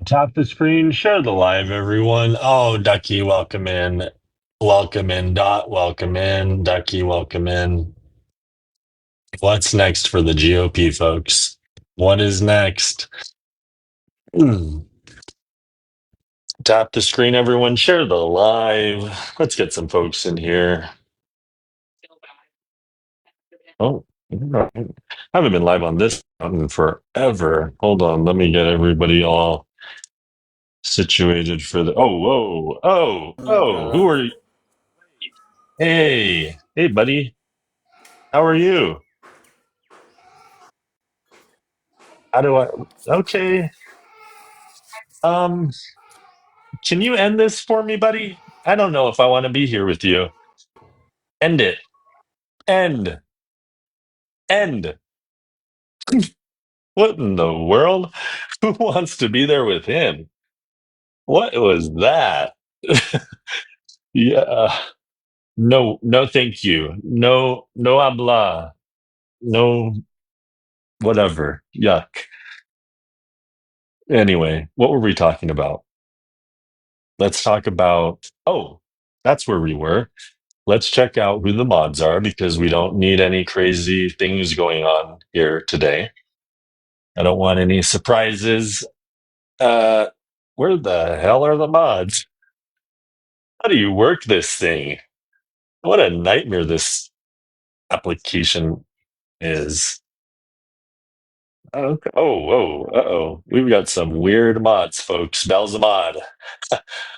Tap the screen, share the live, everyone. Oh, Ducky, welcome in. Welcome in, Dot. Welcome in. Ducky, welcome in. What's next for the GOP, folks? What is next? Tap the screen, everyone. Share the live. Let's get some folks in here. Oh, I haven't been live on this in forever. Hold on. Let me get everybody all situated for the. Oh, whoa. Oh, who are you? Hey, buddy. How are you? How do I? Okay. Um, can you end this for me, buddy? I don't know if I want to be here with you. End it. End. End. What in the world? Who wants to be there with him? What was that? Yeah. No, no, thank you. No, no habla. No, whatever. Yuck. Anyway, what were we talking about? Let's talk about. Oh, that's where we were. Let's check out who the mods are because we don't need any crazy things going on here today. I don't want any surprises. Uh, where the hell are the mods? How do you work this thing? What a nightmare this application is. Okay. Oh, whoa, uh-oh. We've got some weird mods, folks. Bell's a mod.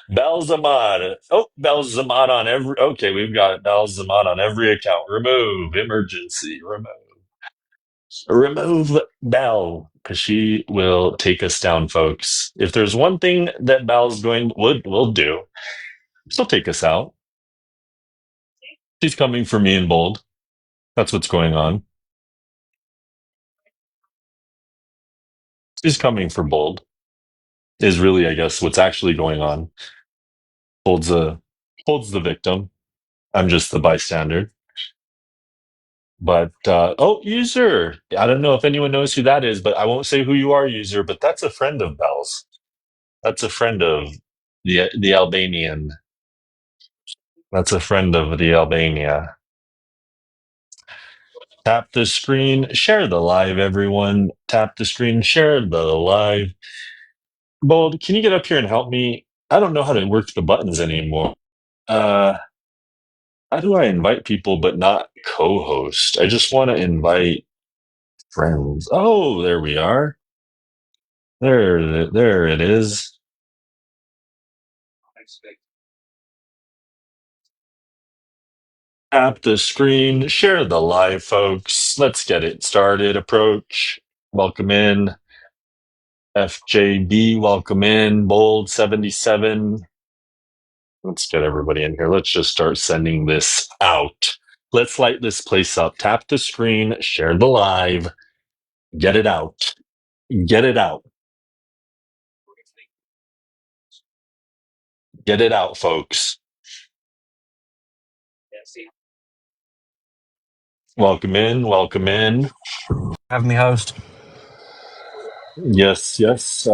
Bell's a mod. Oh, Bell's a mod on every. Okay, we've got Bell's a mod on every account. Remove, emergency, remove Bell because she will take us down, folks. If there's one thing that Bell's going will do, she'll take us out. She's coming for me in bold. That's what's going on. She's coming for bold. Is really, I guess, what's actually going on. Holds the victim. I'm just the bystander. But oh, user. I don't know if anyone knows who that is, but I won't say who you are, user. But that's a friend of Bell's. That's a friend of the Albanian. That's a friend of the Albania. Tap the screen, share the live, everyone. Tap the screen, share the live. Bold, can you get up here and help me? I don't know how to work the buttons anymore. How do I invite people but not co-host? I just want to invite friends. Oh, there we are. There it is. Tap the screen, share the live, folks. Let's get it started. Approach. Welcome in. FJB, welcome in. Bold 77. Let's get everybody in here. Let's just start sending this out. Let's light this place up. Tap the screen, share the live, get it out. Get it out. Get it out, folks. Welcome in. Welcome in. Have me host. Yes, yes.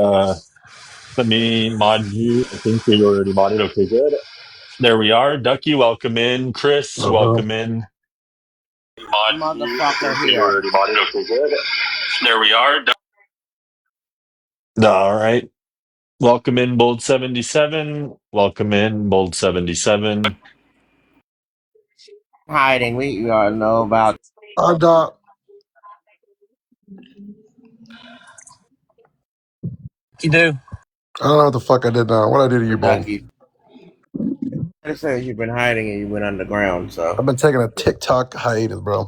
Let me mod you. I think we already modded. Okay, good. There we are. Ducky, welcome in. Chris, welcome in. Mod you. I Motherfucker think we here. already modded. Okay, good. There we are. All right. Welcome in, Bold 77. Welcome in, Bold 77. Hiding. We all know about Doc. You do? I don't know what the fuck I did now. What I did to you, Bold? Ducky. They said you've been hiding and you went underground, so I've been taking a TikTok hiatus, bro.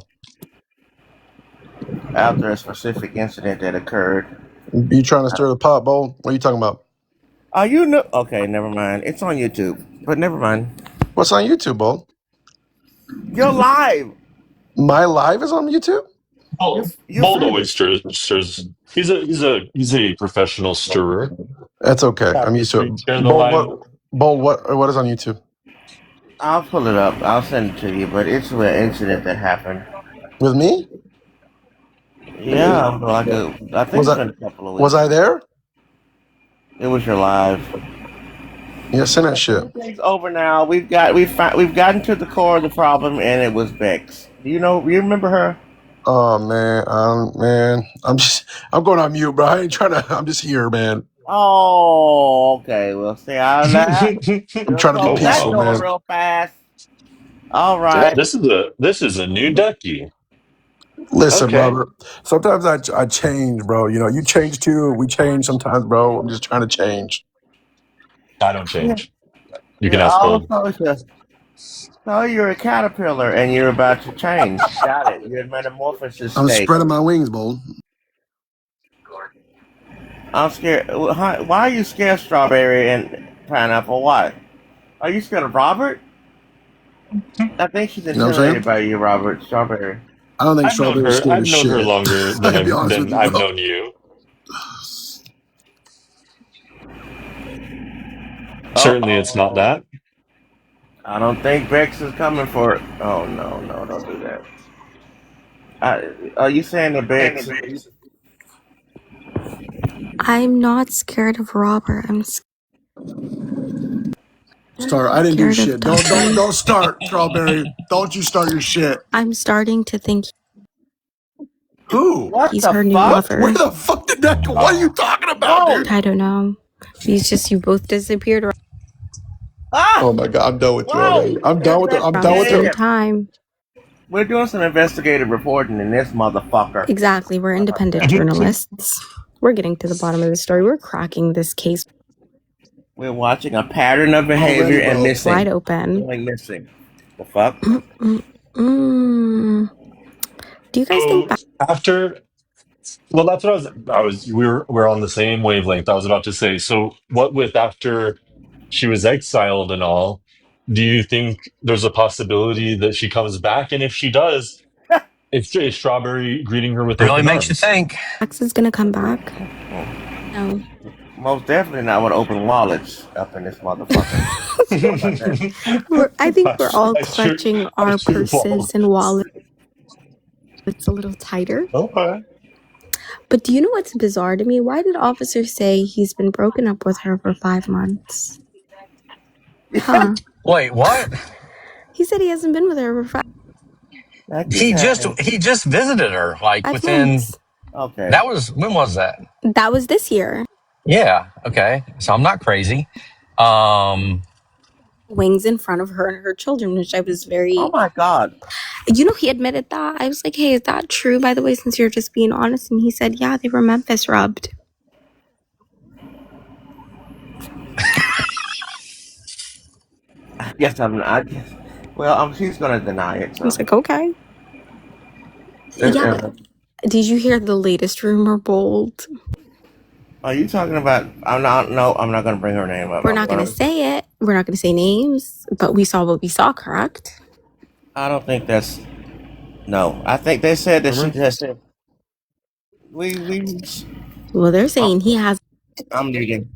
after a specific incident that occurred. You trying to stir the pot, Bold? What are you talking about? Oh, you know? Okay, never mind. It's on YouTube, but never mind. What's on YouTube, Bold? You're live. My live is on YouTube? You're Bold always famous. stirs. He's a professional stirrer. That's okay. Tap I'm the used to it. screen, share the Bold, live. what is on YouTube? I'll pull it up. I'll send it to you, but it's an incident that happened. With me? Yeah, like I think Was it's I been a couple of was weeks I ago. there? It was your live. Yeah, send that shit. Everything's over now. We've gotten to the core of the problem, and it was Bex. You remember her? Oh man, I'm going on mute, bro. I ain't trying to. I'm just here, man. Oh, okay. Well, stay out of that. I'm We'll trying to be close Oh that peaceful, wow. door man. real fast. All So right. this is a new ducky. Listen, Okay. brother. Sometimes I change, bro. You know, you change too. We change sometimes, bro. I'm just trying to change. I don't Yeah. change. You can Yeah. ask Gold. So you're a caterpillar, and you're about to change. Got it. You're in metamorphosis I'm state. spreading my wings, bold. I'm scared. Why are you scared, Strawberry and Pineapple? Why? Are you scared of Robert? I think she's You know what I'm intimidated saying? by you, Robert. Strawberry. I don't think I've known Strawberry's her. scared I've of known her shit. longer I than can be honest with you, I've bro. known you. Certainly, it's not Uh-oh. that. I don't think Bex is coming for it. Oh, no, don't do that. Are you saying that Bex... I'm not scared of Robert. I'm Start. I didn't do scared of shit. Don't Ducky. don't start, Strawberry. Don't you start your shit. I'm starting to think Who? What he's the her new fuck? Where lover. the fuck did that go? What are you Wow. talking about, Whoa! dude? I don't know. You both disappeared Ah! Oh my god, I'm done with you Whoa! already. I'm done with it. I'm around done the with same it. time. We're doing some investigative reporting in this motherfucker. Exactly. We're independent journalists. We're getting to the bottom of the story. We're cracking this case We're watching a pattern of behavior Already, and bro. missing. wide open. Going missing. The fuck? Mm. Do you guys think So after, well, that's what we're on the same wavelength. I was about to say. So what with after she was exiled and all, do you think there's a possibility that she comes back? And if she does, is Strawberry greeting her with Really open makes you arms? think. Max is gonna come back? No. Most definitely not with open wallets up in this motherfucker. I think we're all I sure, clutching I our sure purses won't. and wallets a little tighter. Okay. But do you know what's bizarre to me? Why did officers say he's been broken up with her for 5 months? Huh? Wait, what? He said he hasn't been with her for That keeps He happening. just visited her like 5 within. months. Okay. When was that? That was this year. Yeah. Okay. So I'm not crazy. Wings in front of her and her children, which I was Oh very. my god. He admitted that. I was like, hey, is that true, by the way, since you're just being honest? And he said, yeah, they were Memphis rubbed. I guess I'm not. I guess, well, she's gonna deny it. I So. was like, okay. Yeah. Did you hear the latest rumor, Bold? Are you talking about? I'm not. No, I'm not gonna bring her name up. We're not going to say it. We're not going to say names, but we saw what we saw, correct? I don't think that's. No, I think they said that she just said. We. Well, they're saying he has I'm leaving.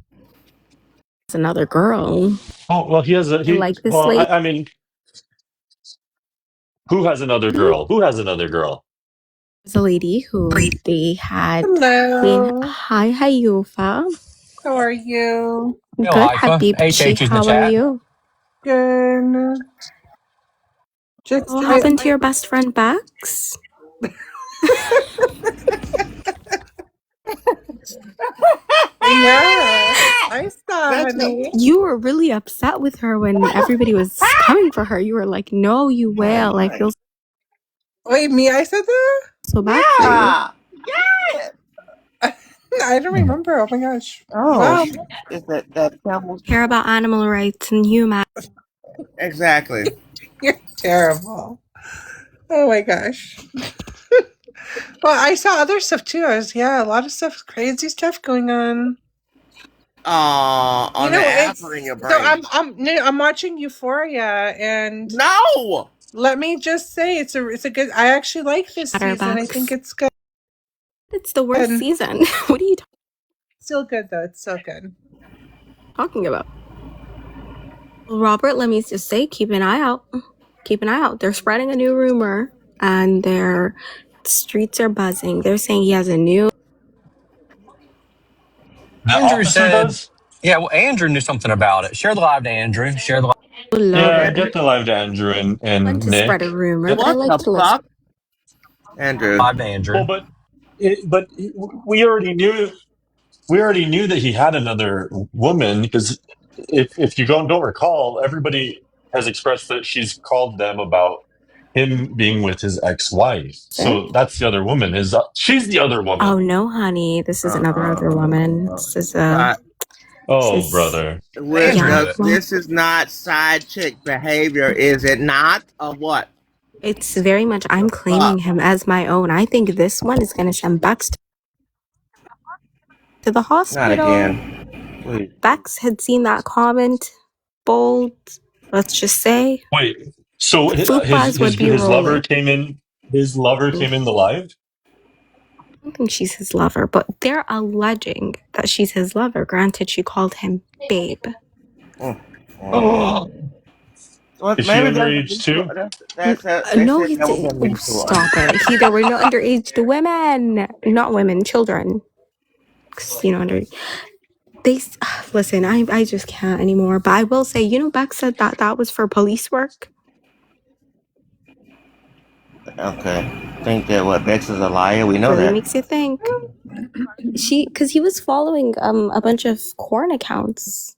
another girl. Oh well, Like this Well, lady. I mean, who has another girl? Who has another girl? There's a lady who they had. Hello. Hi, Hayufa. How are you? Hey, Good, Lifa. Habibchi. HH is in the How are chat. you? Good. Just What happened to your best friend, Bex? yeah. I saw, honey. You were really upset with her when everybody was coming for her. You were like, no, you will. I feel Wait, me? I said that? so bad for you. Yeah. I don't remember. Oh my gosh. Oh, Wow. is that camel? Care about animal rights and human. Exactly. You're terrible. Oh my gosh. Well, I saw other stuff too. A lot of stuff, crazy stuff going on. On the app or in your brain? So I'm watching Euphoria, and no. let me just say it's a good. I actually like this season. I think it's good. It's the worst season. What are you Still good though. It's still good. talking about? Robert, let me just say, keep an eye out. Keep an eye out. They're spreading a new rumor, and their streets are buzzing. They're saying he has a new. The Andrew officer said, does? yeah, well, Andrew knew something about it. Share the live to Andrew. Share the live. Yeah, Lover. get the live to Andrew Want and to spread a Nick. rumor, Get, but I What like the to listen. fuck, Andrew? Live to Andrew. well, but we already knew that he had another woman because if you don't recall, everybody has expressed that she's called them about him being with his ex-wife. So that's the other woman. She's the other woman. Oh no, honey, this is another other woman. This is Right. Oh, brother. Andrew Yeah, knew it. well, This is not side chick behavior, is it not? Or what? it's very much. I'm claiming him as my own. I think this one is gonna send Bex to the Not hospital. again. Please. Bex had seen that comment. Bold. Let's just say Wait, so Fupas would be his lover rolling. came in. His lover came in the live. I don't think she's his lover, but they're alleging that she's his lover. Granted, she called him babe. Oh, Well, is she underage too? No, stop it. There were no underage women, not women, children. 'Cause, listen. I just can't anymore. But I will say, Beck said that was for police work. Okay. Think that what Bex is a liar? We know Really that. makes you think. Because he was following a bunch of corn accounts.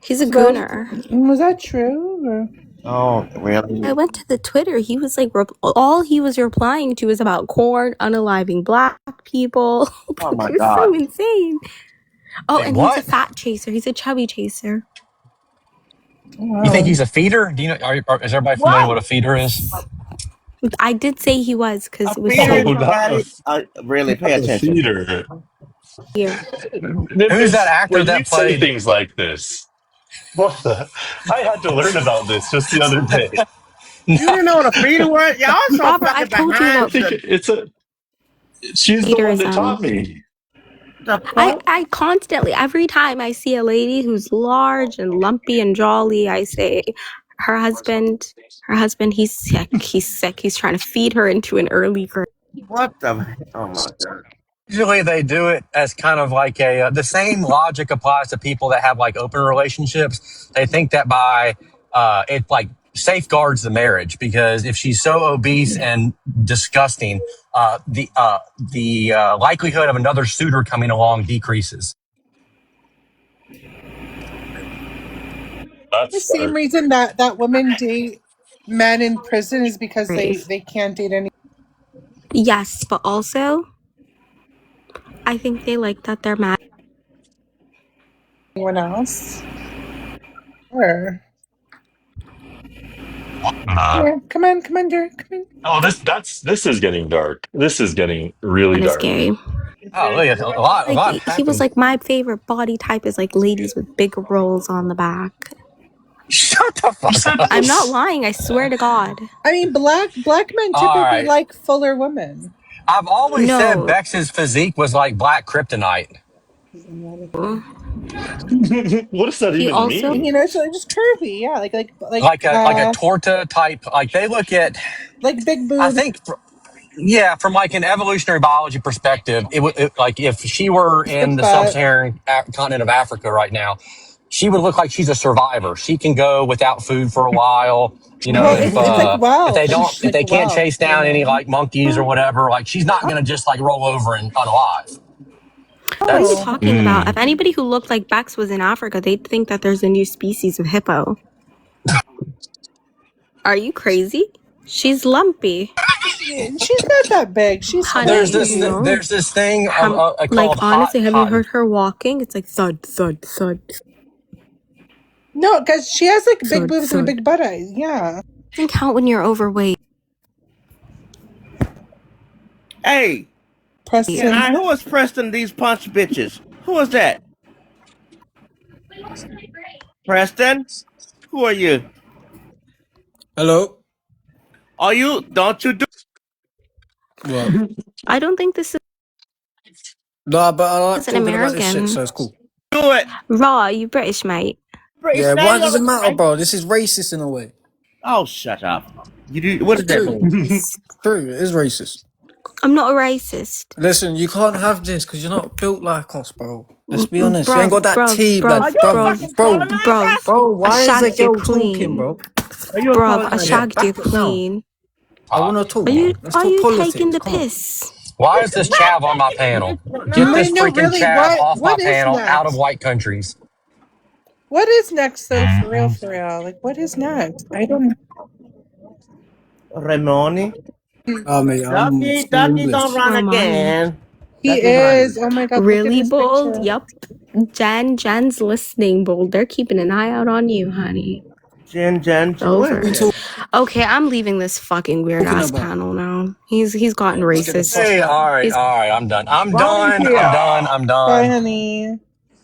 He's a gooner. Was that true? Or? Oh, really? I went to the Twitter. He was like, all he was replying to is about corn, unaliving black people. Oh my It was God. so insane. Oh, Wait, and what? he's a fat chaser. He's a chubby chaser. Wow. You think he's a feeder? Do you know? Is everybody familiar what a feeder is? I did say he was because it was Feeder Oh, so somebody. Really pay a attention. feeder. here. Who's that actor when that you say played- things like this? What the? I had to learn about this just the other day. You didn't know what a feeder was? Y'all so Robert, fucking I told you behind. I think it's a. She's the one that Feederism. taught me. The fuck? I constantly, every time I see a lady who's large and lumpy and jolly, I say, her husband, he's sick. He's trying to feed her into an early grave. What the? Oh my God. Usually they do it as kind of like the same logic applies to people that have like open relationships. They think that by it like safeguards the marriage because if she's so obese and disgusting, the likelihood of another suitor coming along decreases. The That's same reason that women date men in prison is because they can't date Yes, but also, I think they like that they're mad. anyone else. Or yeah, come on, Derek, come on. Oh, this is getting dark. This is getting really And it's dark. gay. Oh, look at a lot. Like, he was happened. like, my favorite body type is like ladies with big rolls on the back. Shut the fuck up. I'm not lying. I swear to God. I mean, black men All typically right. like fuller women. I've always No. said Bex's physique was like black kryptonite. What does that He even also- mean? You know, so just curvy, yeah, like Like a torta type. Like they look at, like big boobs. I think, from like an evolutionary biology perspective, it would like if she were in the sub-Saharan continent of Africa right now, she would look like she's a survivor. She can go without food for a while. You know, Well, it's like wild. if they can't chase down any like monkeys or whatever, like she's not gonna just like roll over and unalive. What are you talking about? If anybody who looked like Bex was in Africa, they'd think that there's a new species of hippo. Are you crazy? She's lumpy. She's not that big. She's Honey, There's no. this thing called like honestly, have you hot- heard her walking? It's like thud, thud, thud. No, because she has like big Thud, boobs and a thud. big butt eyes. Yeah. Doesn't count when you're overweight. Hey, Preston. who was Preston? These punch bitches. Who was that? Preston, who are you? Hello? Are you? Don't you do? What? I don't think this is No, but I like It's an talking about this American. shit, so it's cool. Do it. raw. You British, mate. Yeah, why does it matter, bro? This is racist in a way. Oh, shut up. You do. What does that mean? True, it is racist. I'm not a racist. Listen, you can't have this because you're not built like us, bro. Let's be honest. You ain't got that tea, blood. Are you a fucking colonizer? Bro, I why is that shagged you girl talking, clean. bro? Are you a Bruv, I colonizer? shagged you Back it down. clean. I want to talk. Let's Are talk you politics. taking the Come on. piss? Why is this chav on my panel? Get this Wait, no, freaking really, chav off my what is panel, out of next? white countries. What is next, though, for real, for real? Like, what is next? I don't. Ramoni. Oh, mate, I'm Ducky, speaking Ducky, don't English. run Ramani. again. He Ducky's is. running. Oh my god, look at Really, his Bold? picture. Yup. Jen's listening, Bold. They're keeping an eye out on you, honey. Jen, Over. what is Jen? Okay, I'm leaving this fucking weird Talking ass about. panel now. He's gotten Let's get the racist. fuck Hey, out. all right, He's I'm done. I'm done. Volunteer. I'm done. I'm Bye, done. honey.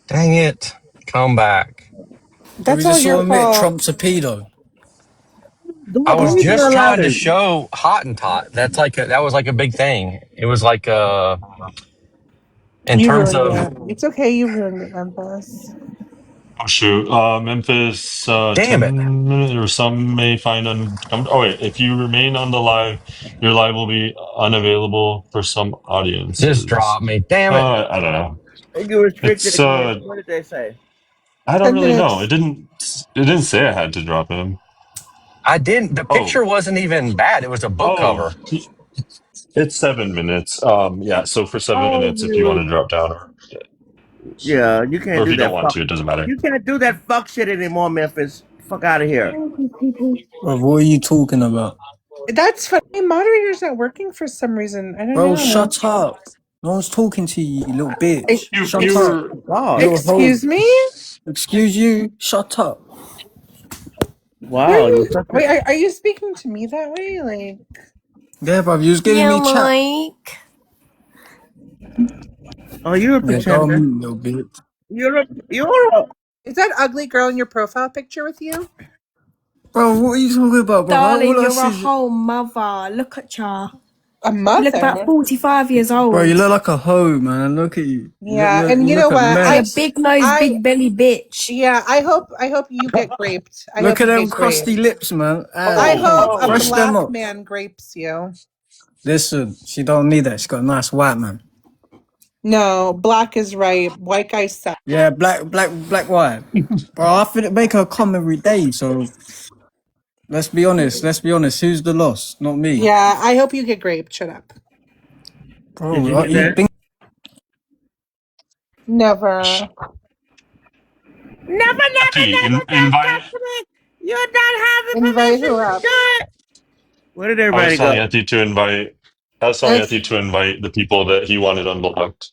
Dang it. Come back. So we That's all just saw your admit fault. Trump's a pedo. I was Who's just your trying to letters? show Hottentot. That was like a big thing. It was like in You terms ruined of it. It's okay, you ruined it, Memphis. Oh shoot, Memphis, damn it. 10 minutes or some may find oh wait, if you remain on the live, your live will be unavailable for some audiences. Just drop me. Damn it. I don't know. You restricted It's again. What did they say? I don't 10 really know. minutes. It didn't say I had to drop him. I didn't. The picture wasn't even bad. It was a book cover. It's 7 minutes. Yeah, so for 7 Oh, minutes if you want to drop down yeah, you can't or if do you that. don't want to, it doesn't matter. You can't do that fuck shit anymore, Memphis. Fuck out of here. Bro, what are you talking about? That's funny. Moderator's not working for some reason. I don't Bro, know. shut up. No one's talking to you, you little bitch. Shut You up. were God. Little Excuse hoe. me? Excuse you. Shut up. Wow, you such a... Wait, are you speaking to me that way? Like, Yeah, bro, you was giving me chat. Mike. Oh, you're a Yeah, go on pretender. mute, little bitch. You're a... is that ugly girl in your profile picture with you? Bro, what are you talking about, bro? Darling, All I you're see a is- whole mother. Look at ya. A You mother? look about 45 years old. Bro, you look like a hoe, man. Look at you. Yeah, and you know look a what? mess. big nose, big belly bitch. Yeah, I hope you get raped. I Look hope at you them get crusty raped. lips, man. I hope a Brush them black up. man grapes you. Listen, she don't need that. She got a nice white man. No, black is right. White guy suck. Yeah, black white. Bro, I think it make her come every day, so let's be honest. Who's the loss? Not me. Yeah, I hope you get raped. Shut up. Bro, Did you hear that? Never. invite You don't have a Invite who up? Where did everybody telling go? Yeti to invite I was telling Yeti to invite the people that he wanted unblocked.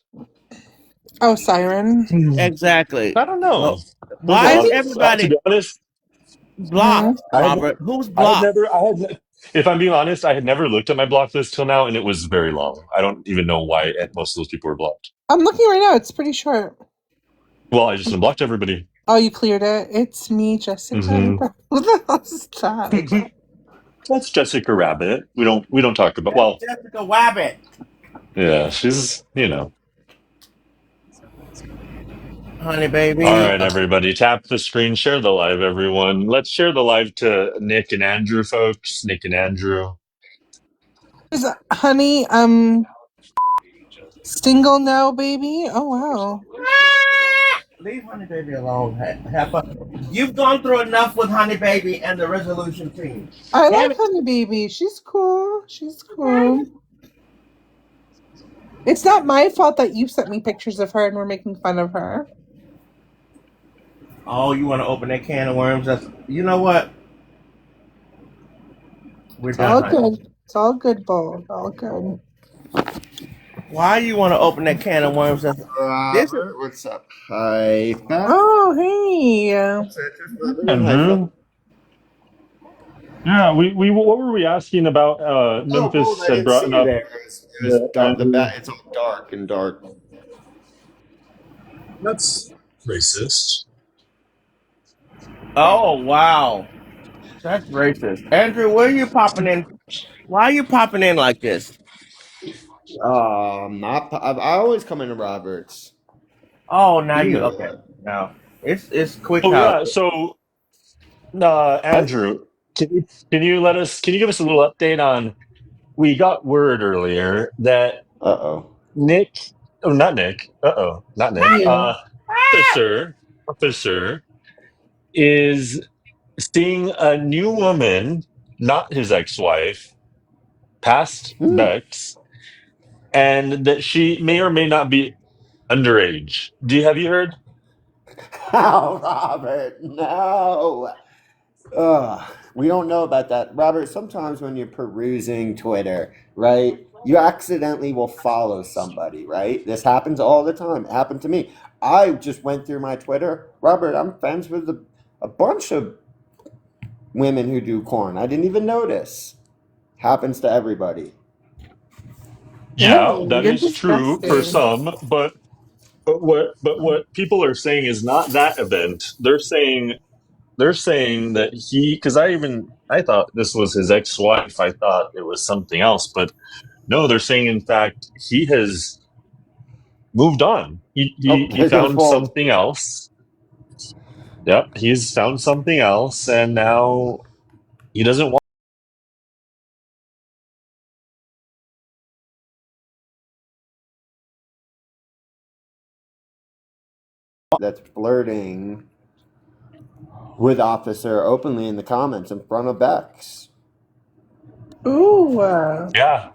Oh, Siren. Exactly. I don't know. Well, why is To everybody be honest, blocked, Robert? Who's blocked? if I'm being honest, I had never looked at my block list till now, and it was very long. I don't even know why most of those people were blocked. I'm looking right now. It's pretty short. Well, I just unblocked everybody. Oh, you cleared it. It's me, Jessica. Who the hell is that? That's Jessica Rabbit. We don't talk about Jessica Wabbit. Yeah, she's Honey baby. All right, everybody, tap the screen, share the live, everyone. Let's share the live to Nick and Andrew, folks. Nick and Andrew. Honey, single now, baby. Oh wow. Leave Honey Baby alone. Have fun. You've gone through enough with Honey Baby and the resolution team. I like Honey Baby. She's cool. She's cool. It's not my fault that you sent me pictures of her and we're making fun of her. Oh, you want to open that can of worms? You know what? We're done. All good. It's all good, Bo. All good. Why you want to open that can of worms? What's up? Hi. Oh, hey. Andrew. Yeah, we what were we asking about? Memphis had brought up. It's all dark and dark. That's racist. Oh wow, that's racist. Andrew, where are you popping in? Why are you popping in like this? I always come into Roberts. Oh, now You you know okay? that. Now it's quick. Oh house. yeah, so Andrew, can you give us a little update on? We got word earlier that Uh-oh. Nick Oh, not Nick. Not Nick. You. Officer is seeing a new woman, not his ex-wife, past Bex, and that she may or may not be underage. Have you heard? Oh, Robert, no. Ugh, we don't know about that. Robert, sometimes when you're perusing Twitter, right, you accidentally will follow somebody, right? This happens all the time. It happened to me. I just went through my Twitter. Robert, I'm friends with a bunch of women who do corn. I didn't even notice. Happens to everybody. Yeah, Ew, that you're is true for disgusting. some, but what people are saying is not that event. They're saying that because I thought this was his ex-wife. I thought it was something else, but no, they're saying in fact he has moved on. He There's a found fault. something else. Yep, he's found something else, and now he doesn't want. That's flirting with Officer openly in the comments in front of Bex. Ooh. Yeah,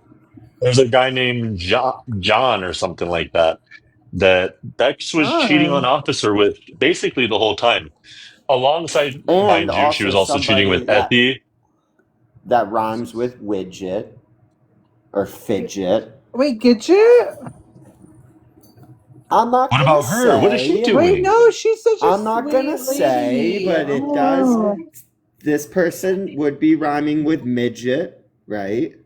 there's a guy named John or something like that. That Bex was cheating on John. Officer with basically the whole time. Alongside, And mind you, she also was also cheating somebody with Ethy. that rhymes with widget or fidget. Wait, Gidget? I'm not What gonna about her? What is she say. Wait, doing? no, she's such a I'm not gonna sweet say, lady. but it does. Oh, This person would be rhyming with midget, right?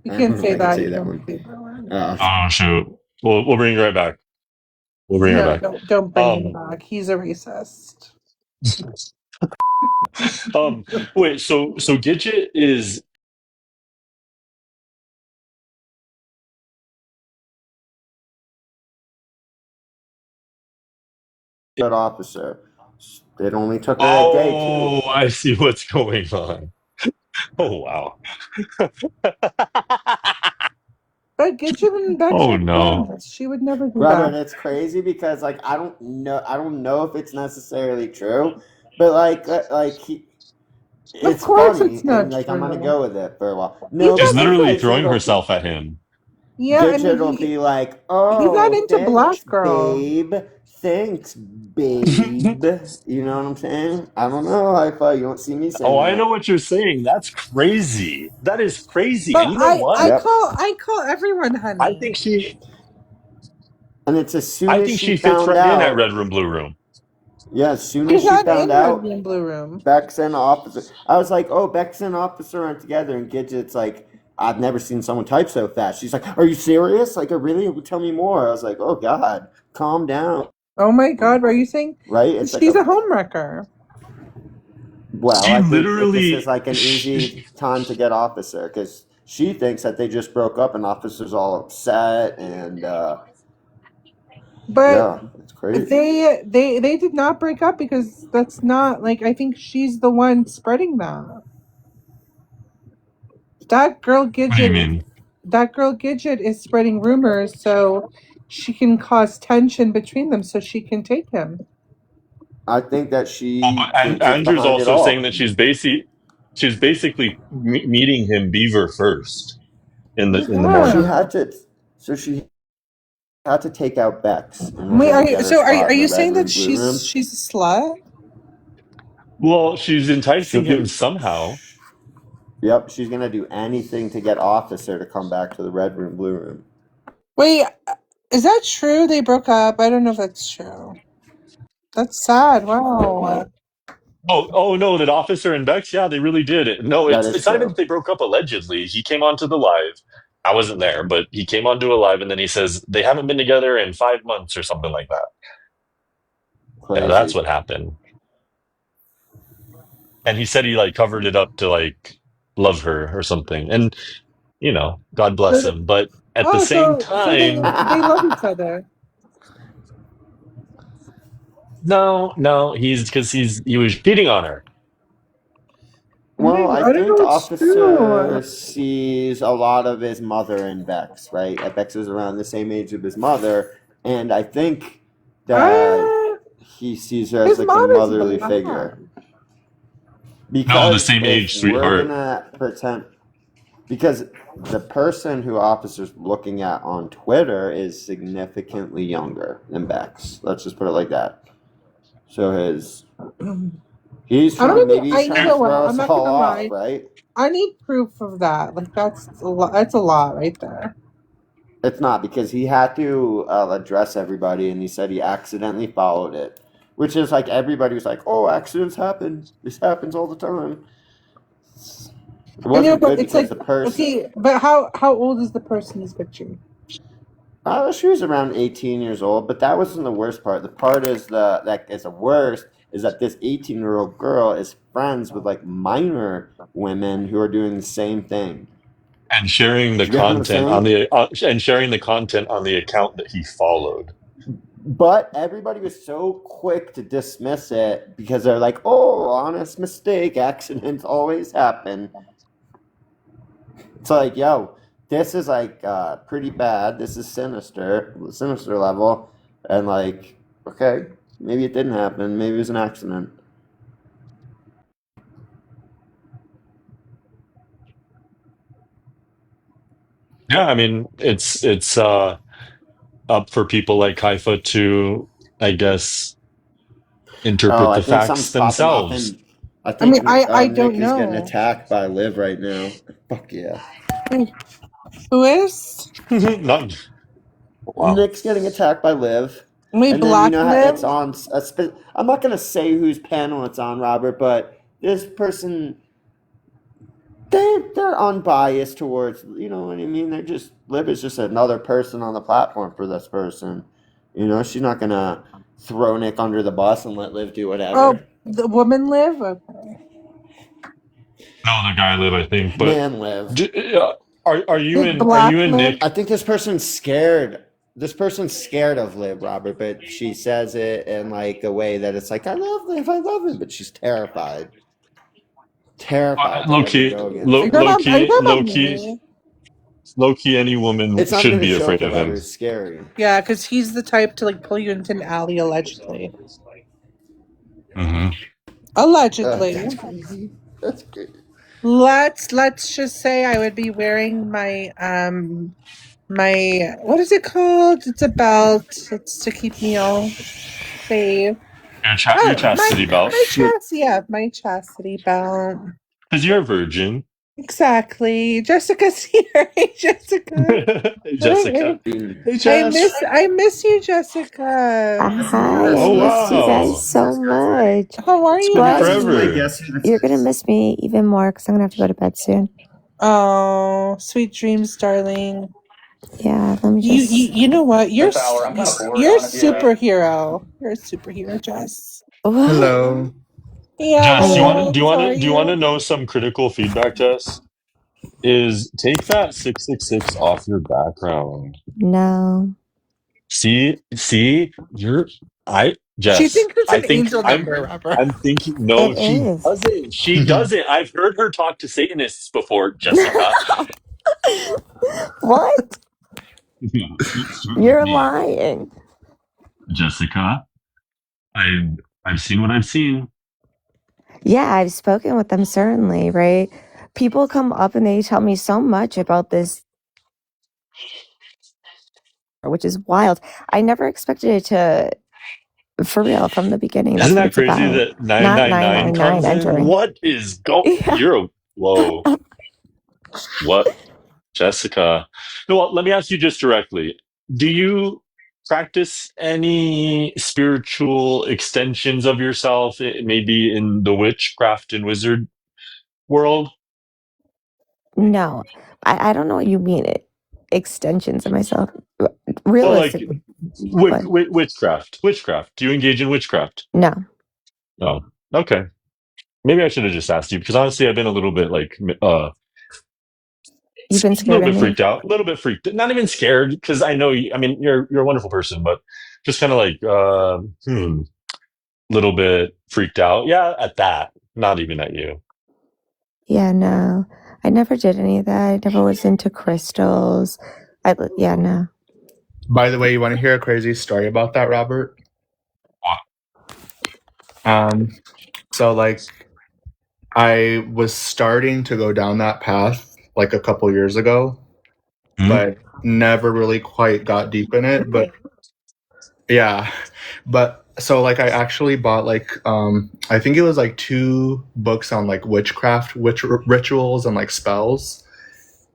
you I don't can't know if say I can that. say You that can't one. say that one. Oh shoot! We'll bring her right back. We'll bring her No, back. don't bring him Um, back. He's a racist. um. Wait. So Gidget is Good officer. It only took her a day Oh, too. I see what's going on. Oh, wow. But Gidget and Bex Oh, are no. friends. She would never do Robert, that. it's crazy because like I don't know if it's necessarily true, but Of it's course funny it's and not like I'm gonna true. go with it for a while. He's No, She's not because literally into throwing herself at him. yeah, and Gidget will be like, he's not "Oh, into thanks, black girls. babe. Thanks, babe." You know what I'm saying? I don't know. You don't see me Oh, saying I know that. what you're saying. That's crazy. That is crazy. But And you know what? Yep. I call everyone I honey. think she And it's as soon I as think she she fits found right in at out. Red Room Blue Room. Yeah, as soon as He's she not found in Red out Room Blue Room. Bex and Officer. I was like, oh, Bex and Officer aren't together. And Gidget's like, I've never seen someone type so fast. She's like, are you serious? Like, really? Tell me more. I was like, oh, God, calm down. Oh my god, are you saying Right? It's like she's a homewrecker? well, She I think that this is literally like an easy time to get Officer because she thinks that they just broke up and Officer's all upset. And But yeah, it's crazy. they did not break up because that's not like I think she's the one spreading that. That girl What do you Gidget mean? is spreading rumors so she can cause tension between them so she can take him. I think that Oh, she but and thinks it's Andrew's behind it also saying all. that she's basically meeting him Beaver first in the Well, she morning. Yeah. had to. So she had to take out Bex in Wait, order to get her spot are in the you Red saying that Room, Blue Room. she's a slut? Well, she's She'll enticing him do. somehow. Yep, she's gonna do anything to get Officer to come back to the Red Room, Blue Room. Wait, is that true? They broke up. I don't know if that's true. That's sad. Wow. Oh no, that Officer and Bex, yeah, they really did it. No, That it's is it's not even true. that they broke up allegedly. He came onto the live. I wasn't there, but he came onto a live and then he says they haven't been together in 5 months or something like that. Yeah, that's Crazy. what happened. And he said he like covered it up to like love her or something. And God bless him. But at the Oh, same so time, they love each other. no, he was cheating on her. Well, I I don't think know it's true. Officer sees a lot of his mother in Bex, right? Bex was around the same age of his mother, and I think that he sees her as His like a mom is motherly black. figure. No, the Because same if age, we're sweetheart. gonna pretend, because the person who officers looking at on Twitter is significantly younger than Bex. Let's just put it like that. So he's I don't trying, even. maybe he's You trying know to what? throw I'm us not all gonna off, lie. right? I need proof of that. Like that's a lot. That's a lot right there. It's not, because he had to address everybody, and he said he accidentally followed it, which is like everybody was like, "Oh, accidents happen. This happens all the time." It I know, wasn't but good it's because like the person. okay. But how old is the person he's picturing? She was around 18 years old, but that wasn't the worst part. The part is that is the worst is that this 18-year-old girl is friends with like minor women who are doing the same thing. And sharing the You get what I'm content on saying? the account that he followed. But everybody was so quick to dismiss it because they're like, "Oh, honest mistake. Accidents always happen." It's like, yo, this is like pretty bad. This is sinister level, and like, okay, maybe it didn't happen. Maybe it was an accident. Yeah, I mean, it's up for people like Haifa to, I guess, Oh, interpret I the think something's facts popping off, themselves. and I I mean, think I Nick don't is getting know. attacked by Liv right now. Fuck yeah. Who is? Not wow. Nick's getting attacked by Liv. We And then you know how blackmail. it's on I'm not gonna say whose panel it's on, Robert, but this person, they're unbiased towards, you know what I mean? They're just, Liv is just another person on the platform for this person. You know, she's not gonna throw Nick under the bus and let Liv do whatever. Oh, the woman live. Okay. No, the guy Liv, I think. But Man, Liv. are you The in black live. Nick? I think this person's scared. This person's scared of Liv, Robert, but she says it in like a way that it's like, I love Liv, but she's terrified. Terrified to Low ever key, go low, against Are you low him. talking about, are you key, talking low about key, me? low key. Any woman It's not should even a be joke, afraid of Robert. him. It's scary. Yeah, because he's the type to like pull you into an alley, allegedly. Mm-hmm. Allegedly. That's crazy. That's crazy. Let's just say I would be wearing my my what is it called? It's a belt. It's to keep me all safe. Your chastity belt, My chastity belt. because you're a virgin. Exactly. Jessica's here. Hey, Jessica. Hey, Jessica. Hey, Jess. I miss you, Jessica. Hi, I Oh missed you guys wow, so much. How are it's you? been But forever. you're gonna miss me even more because I'm gonna have to go to bed soon. Oh, sweet dreams, darling. Yeah, let me You just. know what? You're a superhero. You're a superhero, Jess. What? Hello. Yeah, Jess, Hello. do you want to know some critical feedback, Jess? Is take that 666 off your background. No. See, you're She Jess. thinks it's I an think angel number, Robert. I'm thinking no, It she is. doesn't. She doesn't. I've heard her talk to Satanists before, Jessica. What? Start with You're me, lying. Jessica. I've seen what I've seen. Yeah, I've spoken with them, certainly, right? People come up and they tell me so much about this, which is wild. I never expected it to, for real, from the beginning. That's Isn't what that it's crazy about. that Not 999 999 comes in? entering. What is Yeah. You're a whoa. What, Jessica? No, well, let me ask you just directly. Do you practice any spiritual extensions of yourself, maybe in the witchcraft and wizard world? No, I don't know what you mean. Extensions of myself. Well, like Realistically, what? witchcraft. Witchcraft. Do you engage in witchcraft? No. Oh, okay. Maybe I should have just asked you because honestly, I've been a little bit like You've been a scared little of bit me? freaked out, a little bit freaked. Not even scared because I know you. I mean, you're a wonderful person, but just kind of like little bit freaked out. Yeah, at that. Not even at you. Yeah, no. I never did any of that. I never was into crystals. Yeah, no. By the way, you want to hear a crazy story about that, Robert? So like I was starting to go down that path like a couple years ago, but never really quite got deep in it. But yeah, but so like I actually bought like I think it was like 2 books on like witchcraft, rituals and like spells.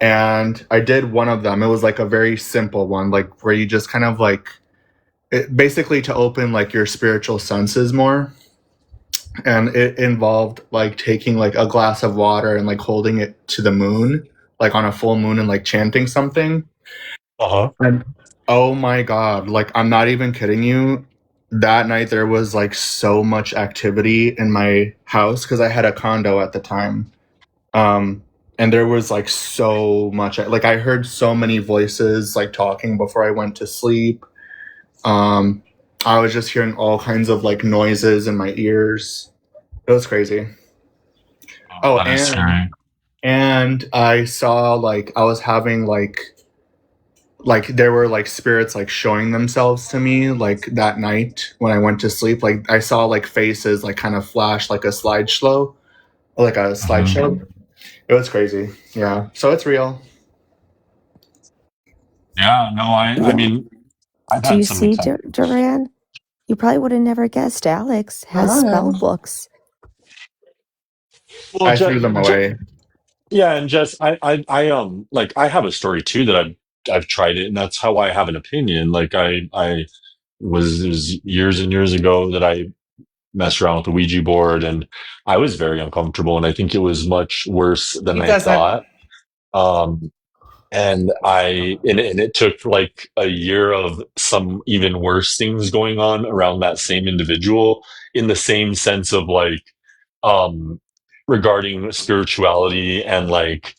And I did one of them. It was like a very simple one, like where you just kind of like basically to open like your spiritual senses more. And it involved like taking like a glass of water and like holding it to the moon, like on a full moon, and like chanting something. And oh my god, like I'm not even kidding you. That night there was like so much activity in my house because I had a condo at the time. And there was like so much, like I heard so many voices like talking before I went to sleep. I was just hearing all kinds of like noises in my ears. It was crazy. Oh, That is scary. and I saw like I was having like there were like spirits like showing themselves to me like that night when I went to sleep. Like I saw like faces like kind of flash like a slideshow. It was crazy. Yeah. So it's real. Yeah, no, I mean, I've Do you had some see, Duran? You probably would have never guessed Alex has spell books. Well, I threw them away. yeah, and Jess, I like I have a story too that I've tried it, and that's how I have an opinion. Like I was it was years and years ago that I messed around with the Ouija board, and I was very uncomfortable, and I think it was much worse than He I doesn't. thought. And it took like a year of some even worse things going on around that same individual in the same sense of like regarding spirituality and like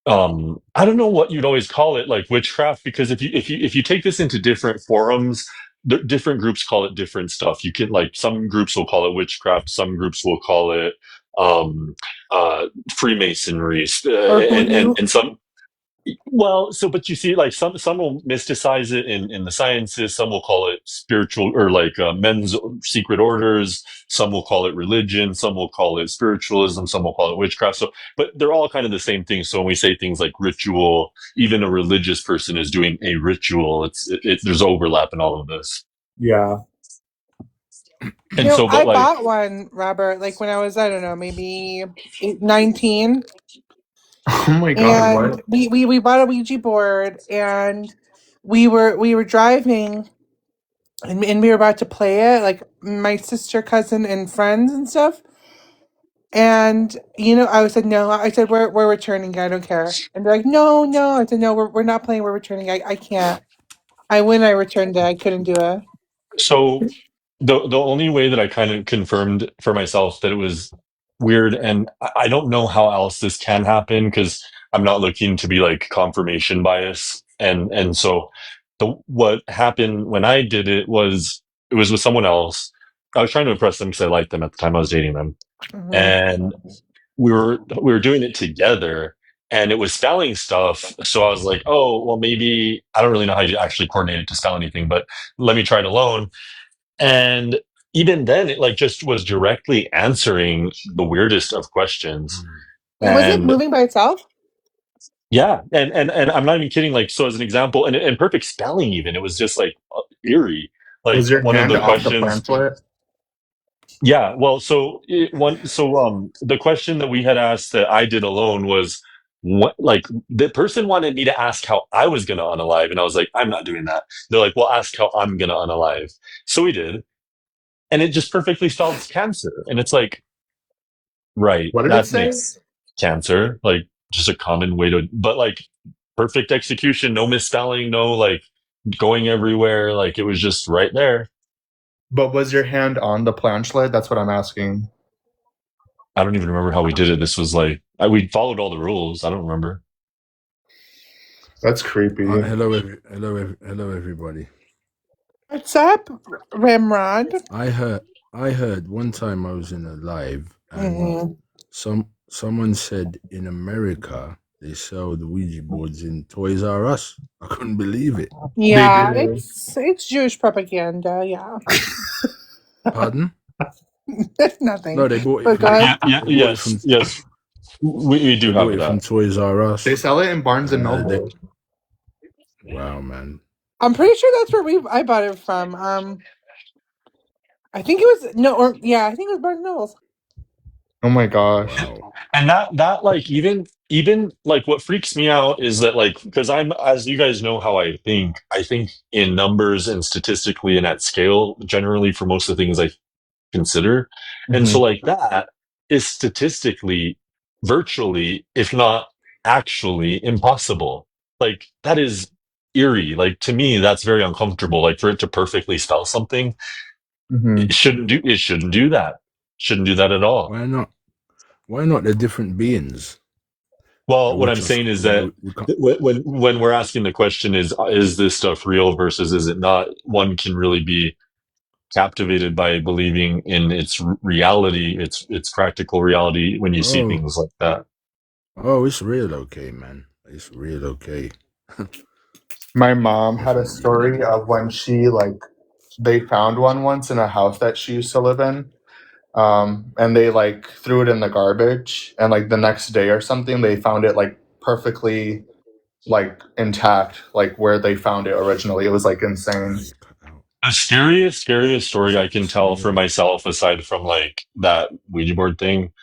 I don't know what you'd always call it, like witchcraft, because if you take this into different forums, different groups call it different stuff. You can like some groups will call it witchcraft, some groups will call it um Freemasonry, Or voodoo. and some well, so but you see, like some will mysticize it in the sciences. Some will call it spiritual or like men's secret orders. Some will call it religion. Some will call it spiritualism. Some will call it witchcraft. So, but they're all kind of the same thing. So when we say things like ritual, even a religious person is doing a ritual. There's overlap in all of this. Yeah. And so, I but like, bought one, Robert, like when I was, I don't know, maybe 19. Oh my god. And we bought a Ouija board, and we were driving, and we were about to play it, like my sister, cousin, and friends and stuff. And I said no. I said we're returning. I don't care. And they're like, no. I said no. We're not playing. We're returning. I can't. I returned it. I couldn't do it. so the only way that I kind of confirmed for myself that it was weird, and I don't know how else this can happen because I'm not looking to be like confirmation bias, and so what happened when I did it was with someone else. I was trying to impress them because I liked them at the time I was dating them, and we were doing it together. And it was spelling stuff. So I was like, oh, well, maybe I don't really know how you actually coordinate it to spell anything, but let me try it alone. And even then, it like just was directly answering the weirdest of questions. Wait, was it And moving by itself? yeah, and I'm not even kidding. Like, so as an example, and perfect spelling, even it was just like eerie. Like Was your one of hand the off the questions. pamphlet? Yeah, well, the question that we had asked that I did alone was what, like the person wanted me to ask how I was gonna unalive, and I was like, I'm not doing that. They're like, well, ask how I'm gonna unalive. So we did, and it just perfectly spells cancer. And it's like, right, What did it that say? makes cancer, like just a common way to, but like perfect execution, no misspelling, no like going everywhere. Like it was just right there. But was your hand on the planchlet? That's what I'm asking. I don't even remember how we did it. This was like, we followed all the rules. I don't remember. That's creepy. Hello, everybody. What's up, Ramrod? I heard one time I was in a live, and someone said in America They sell the Ouija boards in Toys R Us. I couldn't believe it. Yeah, They do. it's Jewish propaganda. Yeah, Pardon? that's nothing. No, they bought it But go from. ahead. They bought it from. Yes. We They do bought have it from that. Toys R Us. They sell it in Barnes and They, Noble. wow, man. I'm pretty sure that's where I bought it from. I think it was I think it was Barnes Nobles. Oh my gosh. Wow. And that like even like what freaks me out is that like because I'm, as you guys know how I think in numbers and statistically and at scale generally for most of the things I consider. And so Mhm. like that is statistically virtually, if not actually, impossible. Like that is eerie. Like to me, that's very uncomfortable. Like for it to perfectly spell something, Mhm. it shouldn't do that. Shouldn't do that at all. Why not? Why not? They're different beings. They Well, what I'm watch us. saying is that We can't. when we're asking the question is this stuff real versus is it not, one can really be captivated by believing in its reality, its practical reality when you see Oh, things like that. oh, it's real okay, man. It's real okay. My mom had a story of when they found one once in a house that she used to live in. And they threw it in the garbage, and the next day or something they found it perfectly intact, where they found it originally. It was insane. Hey, cut out. The scariest story I can tell for myself, aside from like that Ouija board thing,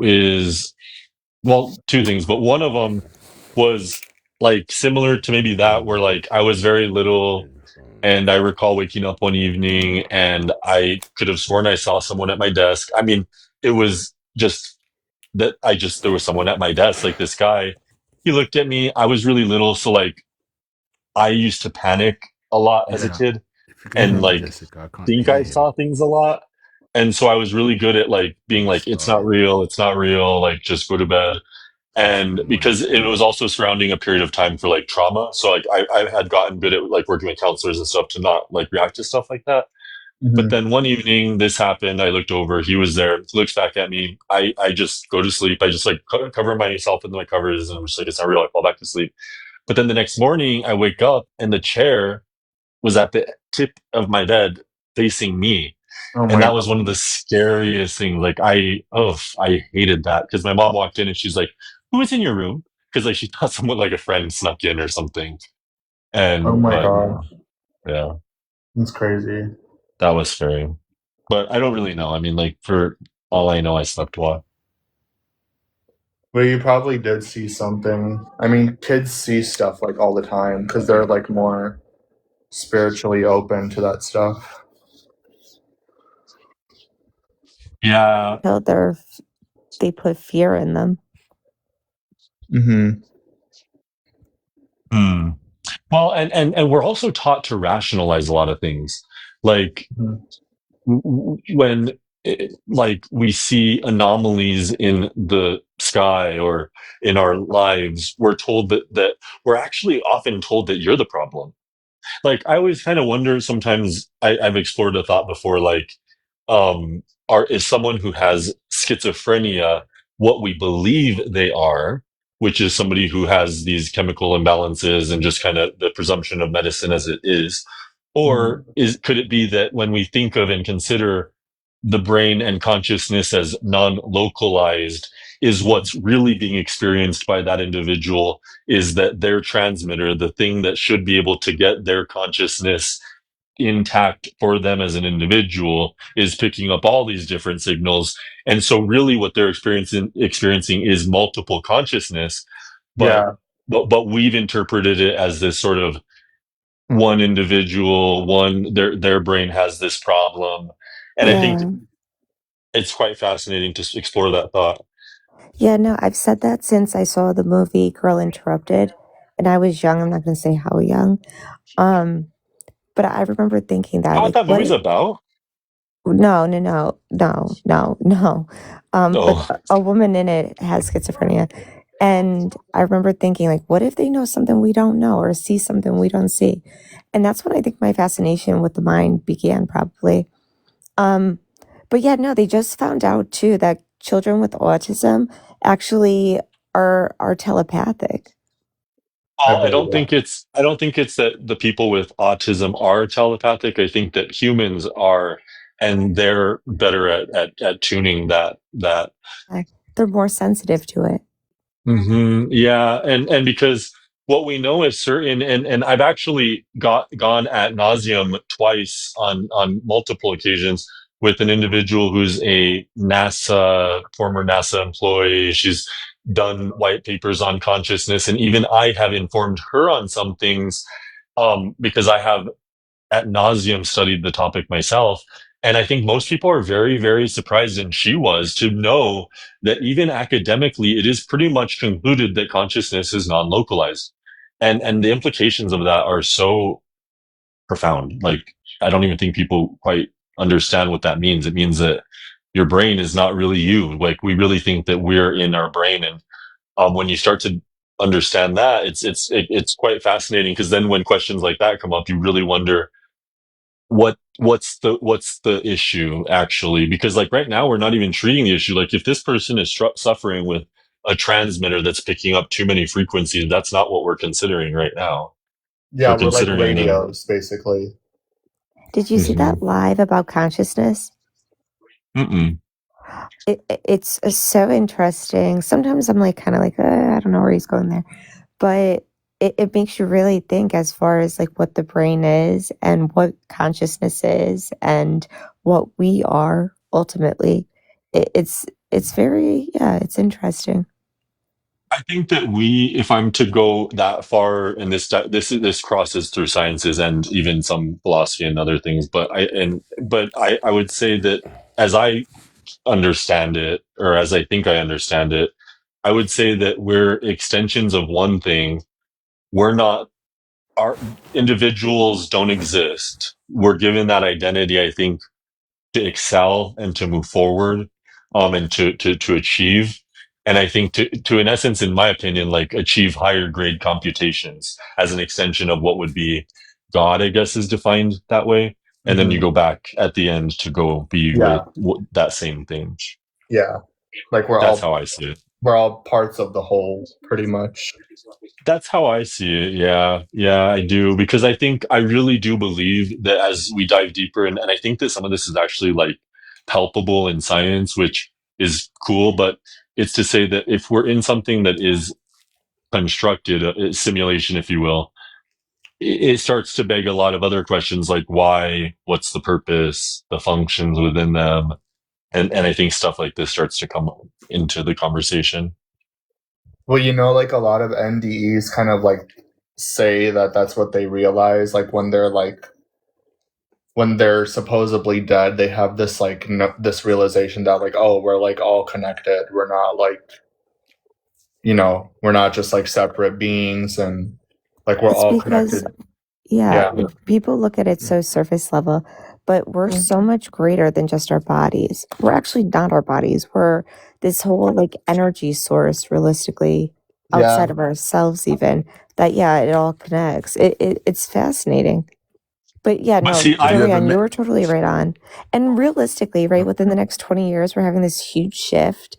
is, well, two things, but one of them was like similar to maybe that, where like I was very little and I recall waking up one evening and I could have sworn I saw someone at my desk. I mean, it was just that there was someone at my desk, like this guy. He looked at me. I was really little, so like I used to panic a lot as a Yeah. kid If you can hear and me, like Jessica, I can't think hear I him. saw things a lot. And so I was really good at like being like, it's not real, like just go to bed. And because it was also surrounding a period of time for like trauma. So like I had gotten good at like working with counselors and stuff to not like react to stuff like that. But Mhm. then one evening this happened. I looked over, he was there, he looks back at me. I just go to sleep. I just like cover myself in my covers and I'm just like, it's not real. I fall back to sleep. But then the next morning I wake up and the chair was at the tip of my bed facing me. Oh And my that was one of god. the scariest things. Like I hated that because my mom walked in and she's like, "Who is in your room?" Because like she thought someone like a friend snuck in or something. Oh And my but gosh. yeah, It's crazy. that was scary. But I don't really know. I mean, like for all I know, I slept well. Well, you probably did see something. I mean, kids see stuff all the time because they're more spiritually open to that stuff. Yeah. No, they put fear in them. Mm-hmm. Hmm. Well, and we're also taught to rationalize a lot of things. Like Mhm. when like we see anomalies in the sky or in our lives, we're told that we're actually often told that you're the problem. Like I always kind of wonder sometimes. I've explored a thought before, like is someone who has schizophrenia what we believe they are, which is somebody who has these chemical imbalances and just kind of the presumption of medicine as it is, or could it be that when we think of and consider the brain and consciousness as non-localized, is what's really being experienced by that individual is that their transmitter, the thing that should be able to get their consciousness intact for them as an individual, is picking up all these different signals. And so really what they're experiencing is multiple consciousness, but Yeah. but we've interpreted it as this sort of one individual, their brain has this problem. And I think Yeah. it's quite fascinating to explore that thought. Yeah, no, I've said that since I saw the movie Girl Interrupted, and I was young. I'm not going to say how young. But I remember thinking that, What like, that movie's about? No. But Oh, a woman in it has schizophrenia. And I remember thinking, like, what if they know something we don't know or see something we don't see? And that's when I think my fascination with the mind began, probably. But yeah, no, they just found out too that children with autism actually are telepathic. I Well, believe that. I don't think it's that the people with autism are telepathic. I think that humans are, and they're better at tuning that. Like, they're more sensitive to it. Yeah, and because what we know is certain, and I've actually gone ad nauseum twice on multiple occasions with an individual who's a former NASA employee. She's done white papers on consciousness, and even I have informed her on some things, because I have at nauseum studied the topic myself. And I think most people are very, very surprised, and she was, to know that even academically, it is pretty much concluded that consciousness is non-localized. And the implications of that are so profound. Like, I don't even think people quite understand what that means. It means that your brain is not really you. Like, we really think that we're in our brain. And when you start to understand that, it's quite fascinating, because then when questions like that come up, you really wonder what's the issue actually, because like right now we're not even treating the issue. Like, if this person is suffering with a transmitter that's picking up too many frequencies, that's not what we're considering right now. Yeah, We're we're like considering radios, basically. Did you see that live about consciousness? Mm-mm. It's so interesting. Sometimes I'm like kind of like, I don't know where he's going there, but it makes you really think as far as like what the brain is and what consciousness is and what we are ultimately. It's very, yeah, it's interesting. I think that if I'm to go that far, and this crosses through sciences and even some philosophy and other things, but I would say that as I understand it, or as I think I understand it, I would say that we're extensions of one thing. We're not, our individuals don't exist. We're given that identity, I think, to excel and to move forward, and to achieve. And I think to in essence, in my opinion, like achieve higher grade computations as an extension of what would be God, I guess, is defined that way. And then you go back at the end to go be with that same thing. Yeah, like that's how I see it. We're all parts of the whole, pretty much. That's how I see it. Yeah, I do, because I really do believe that as we dive deeper, and I think that some of this is actually like palpable in science, which is cool, but it's to say that if we're in something that is constructed, a simulation, if you will, it starts to beg a lot of other questions, like why, what's the purpose, the functions within them. And I think stuff like this starts to come into the conversation. Well, like a lot of NDEs kind of like say that that's what they realize, like when they're supposedly dead, they have this like this realization that like, oh, we're like all connected. We're not like, we're not just like separate beings, and like we're all connected. Yeah, people look at it so surface level, but we're so much greater than just our bodies. We're actually not our bodies. We're this whole like energy source, realistically, outside of ourselves, even. That it all connects. It's fascinating. But yeah, no, Dorian, you were totally right on. And realistically, right, within the next 20 years, we're having this huge shift,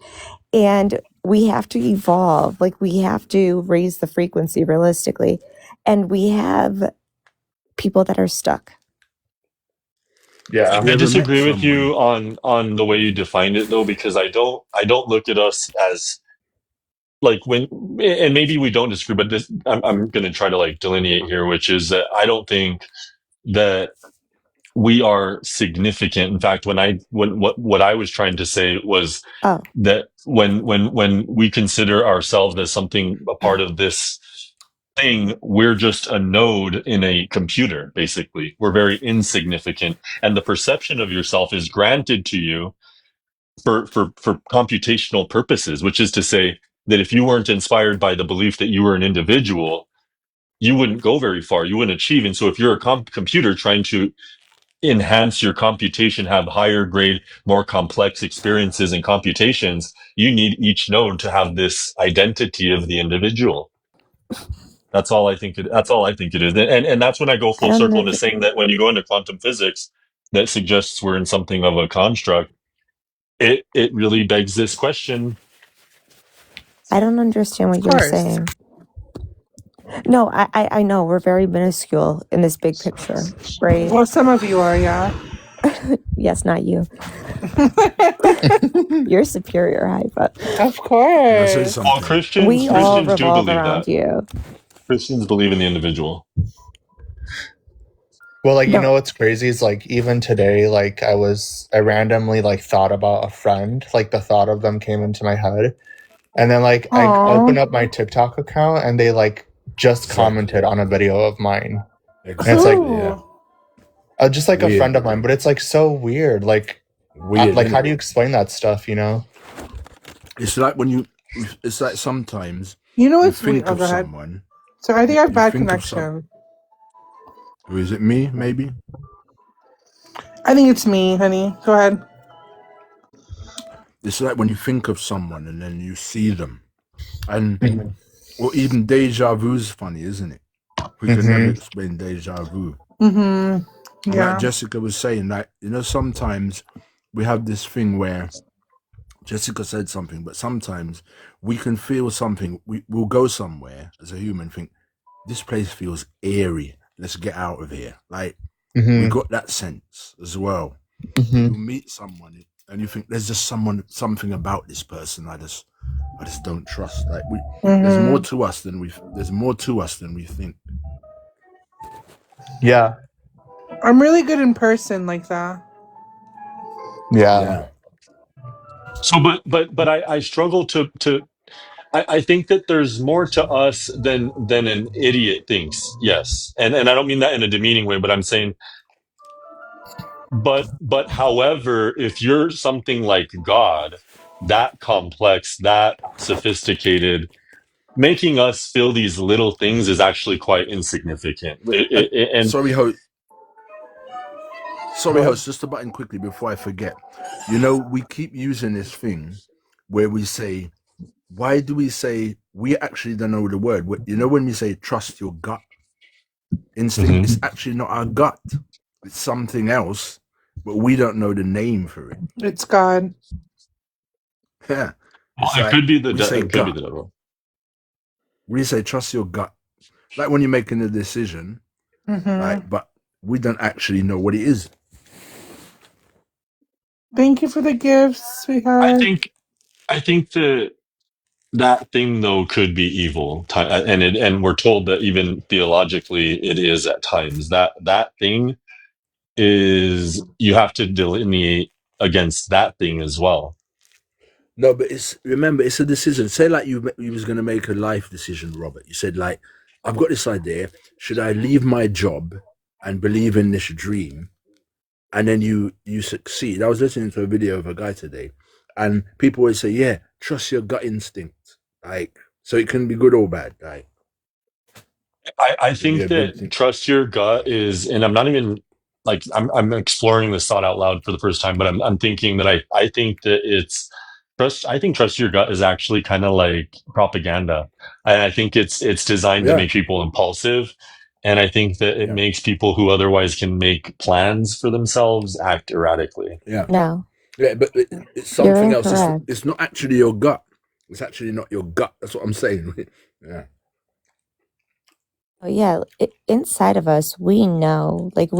and we have to evolve. Like, we have to raise the frequency realistically, and we have people that are stuck. Yeah, I disagree with you on the way you defined it, though, because I don't look at us as like and maybe we don't disagree, but this I'm going to try to like delineate here, which is that I don't think that we are significant. In fact, what I was trying to say was that when we consider ourselves as something, a part of this thing, we're just a node in a computer. Basically, we're very insignificant, and the perception of yourself is granted to you for computational purposes, which is to say that if you weren't inspired by the belief that you were an individual, you wouldn't go very far, you wouldn't achieve. And so if you're a computer trying to enhance your computation, have higher grade, more complex experiences and computations, you need each node to have this identity of the individual. That's all I think it is. And that's when I go full circle into saying that when you go into quantum physics that suggests we're in something of a construct, it really begs this question: I don't understand what Of you're course. saying. No, I know we're very minuscule in this big picture, right? Well, some of you are, yeah. Yes, not you. You're superior, Haifa. Of Can I say course. Well, something? Christians We all Christians do revolve believe around that. you. Christians believe in the individual. Well, like, you No. know what's crazy is, like, even today, like, I randomly, like, thought about a friend. Like, the thought of them came into my head. And then, like, I opened up my TikTok account and they, like, just commented on a video of mine. And it's like, just like a Weird, friend of bro. mine, but it's, like, so weird. Like, Weird, like, how innit? do you explain that stuff, you know? It's like when you. It's like sometimes You know you what's weird? think Oh, of go ahead. someone. So I think I have You bad think of some. connection. Or is it me? Maybe. I think it's me, honey. Go ahead. It's like when you think of someone and then you see them, and or even deja vu's funny, isn't it? We can never explain deja vu. Mm-hmm. And Yeah. like Jessica was saying, that, you know, sometimes we have this thing where Jessica said something, but sometimes we can feel something. We'll go somewhere as a human, think this place feels eerie. Let's get out of here. Like we got that sense as well. You meet someone and you think there's just something about this person I just don't trust. Like there's more to us than we think. Yeah. I'm really good in person like that. Yeah. So, but I struggle to I think that there's more to us than an idiot thinks. Yes, and I don't mean that in a demeaning way, but I'm saying, but however, if you're something like God, that complex, that sophisticated, making us feel these little things is actually quite insignificant. And Sorry, host, just a button quickly before I forget. You know, we keep using this thing where we say, why do we say, we actually don't know the word. You know, when we say trust your gut instinct, it's actually not our gut. It's something else, but we don't know the name for it. It's God. well, Yeah. it could be the devil. We say trust your gut. Like when you're making a decision, right? But we don't actually know what it is. Thank you for the gifts, sweetheart. I think that thing though could be evil, and we're told that even theologically it is at times. That thing is, you have to delineate against that thing as well. No, but remember, it's a decision. Say like you was going to make a life decision, Robert. You said like, I've got this idea. Should I leave my job and believe in this dream? And then you succeed. I was listening to a video of a guy today, and people always say, yeah, trust your gut instinct. Like, so it can be good or bad. Like, I think that trust your gut is, and I'm not even like, I'm exploring this thought out loud for the first time, but I'm thinking that I think that it's trust your gut is actually kind of like propaganda. And I think it's designed to make people impulsive. And I think that it makes people who otherwise can make plans for themselves act erratically. Yeah. No. Yeah, but it's something else. It's not actually your gut. It's actually not your gut. That's what I'm saying. Yeah. Oh, yeah. Inside of us, we know, like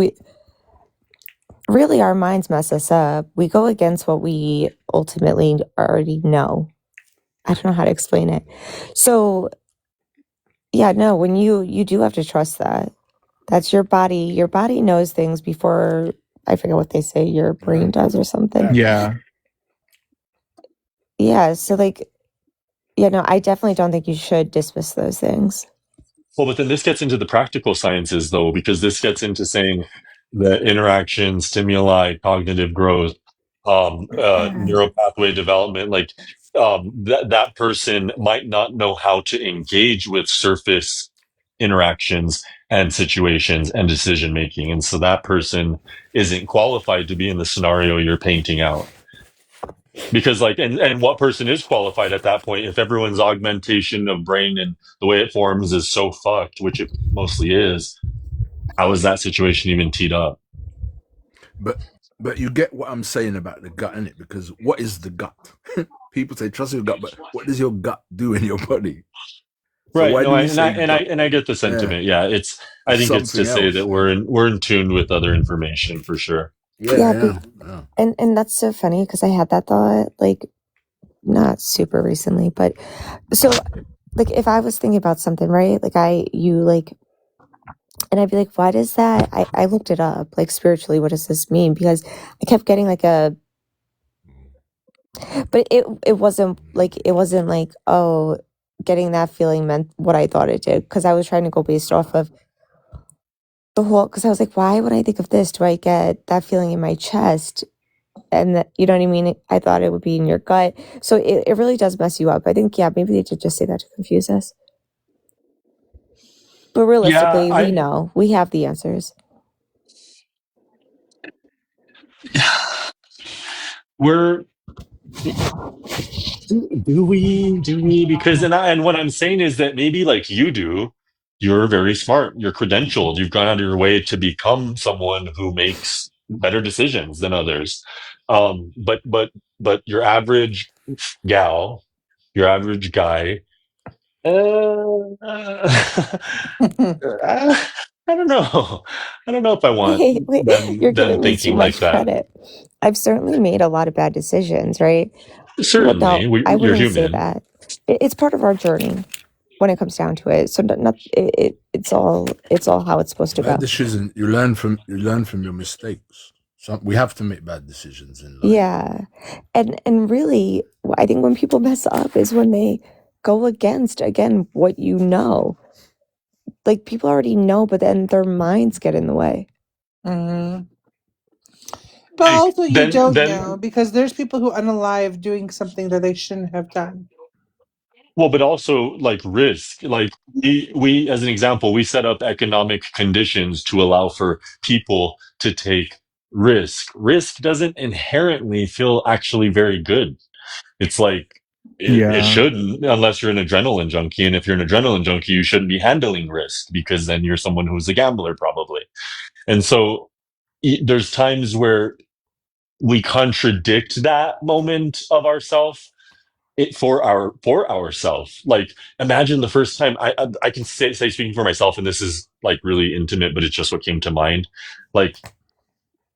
really our minds mess us up. We go against what we ultimately already know. I don't know how to explain it. So yeah, no, when you do have to trust that. That's your body. Your body knows things before, I forget what they say, your brain does or something. Yeah. Yeah. So like, yeah, no, I definitely don't think you should dismiss those things. Well, but then this gets into the practical sciences, though, because this gets into saying that interaction, stimuli, cognitive growth, neural pathway development, like that person might not know how to engage with surface interactions and situations and decision making, and so that person isn't qualified to be in the scenario you're painting out. Because like, and what person is qualified at that point if everyone's augmentation of brain and the way it forms is so fucked, which it mostly is? How is that situation even teed up? But you get what I'm saying about the gut, innit? Because what is the gut? people say trust your gut, but what does your gut do in your body? So Right. why No, do I, we and I say and I gut? and I get the Yeah, sentiment. Yeah, I it's think it's to something say that else. we're in tune with other information for sure. Yeah, and that's so funny because I had that thought like not super recently, but so like if I was thinking about something, right? Like and I'd be like, why does that? I looked it up, like spiritually, what does this mean? Because I kept getting like but it wasn't like, oh, getting that feeling meant what I thought it did. Because I was trying to go based off of the whole, because I was like, why when I think of this, do I get that feeling in my chest? And that, you know what I mean? I thought it would be in your gut. So it really does mess you up. I think, yeah, maybe they did just say that to confuse us. But realistically, Yeah, we know. We have the answers. we're do we because and what I'm saying is that maybe like you're very smart, you're credentialed, you've gone out of your way to become someone who makes better decisions than others. But your average gal, your average guy, I don't know. I don't know if I want Wait, you're them giving me too thinking like much that. credit. I've certainly made a lot of bad decisions, right? Well, no, Certainly, I you're wouldn't say human. that. It's part of our journey when it comes down to it. So it's all how it's supposed to Bad go. decision. You learn from your mistakes. So we have to make bad decisions in life. Yeah, and really, I think when people mess up is when they go against again what you know. Like people already know, but then their minds get in the way. Mm-hmm. But also, you don't know because there's people who unalive doing something that they shouldn't have done. Well, but also like risk. Like we as an example, we set up economic conditions to allow for people to take risk. Risk doesn't inherently feel actually very good. It's like it Yeah. shouldn't unless you're an adrenaline junkie. And if you're an adrenaline junkie, you shouldn't be handling risk because then you're someone who's a gambler probably. And so there's times where we contradict that moment of ourself for ourself. Like imagine the first time I can say speaking for myself, and this is like really intimate, but it's just what came to mind. Like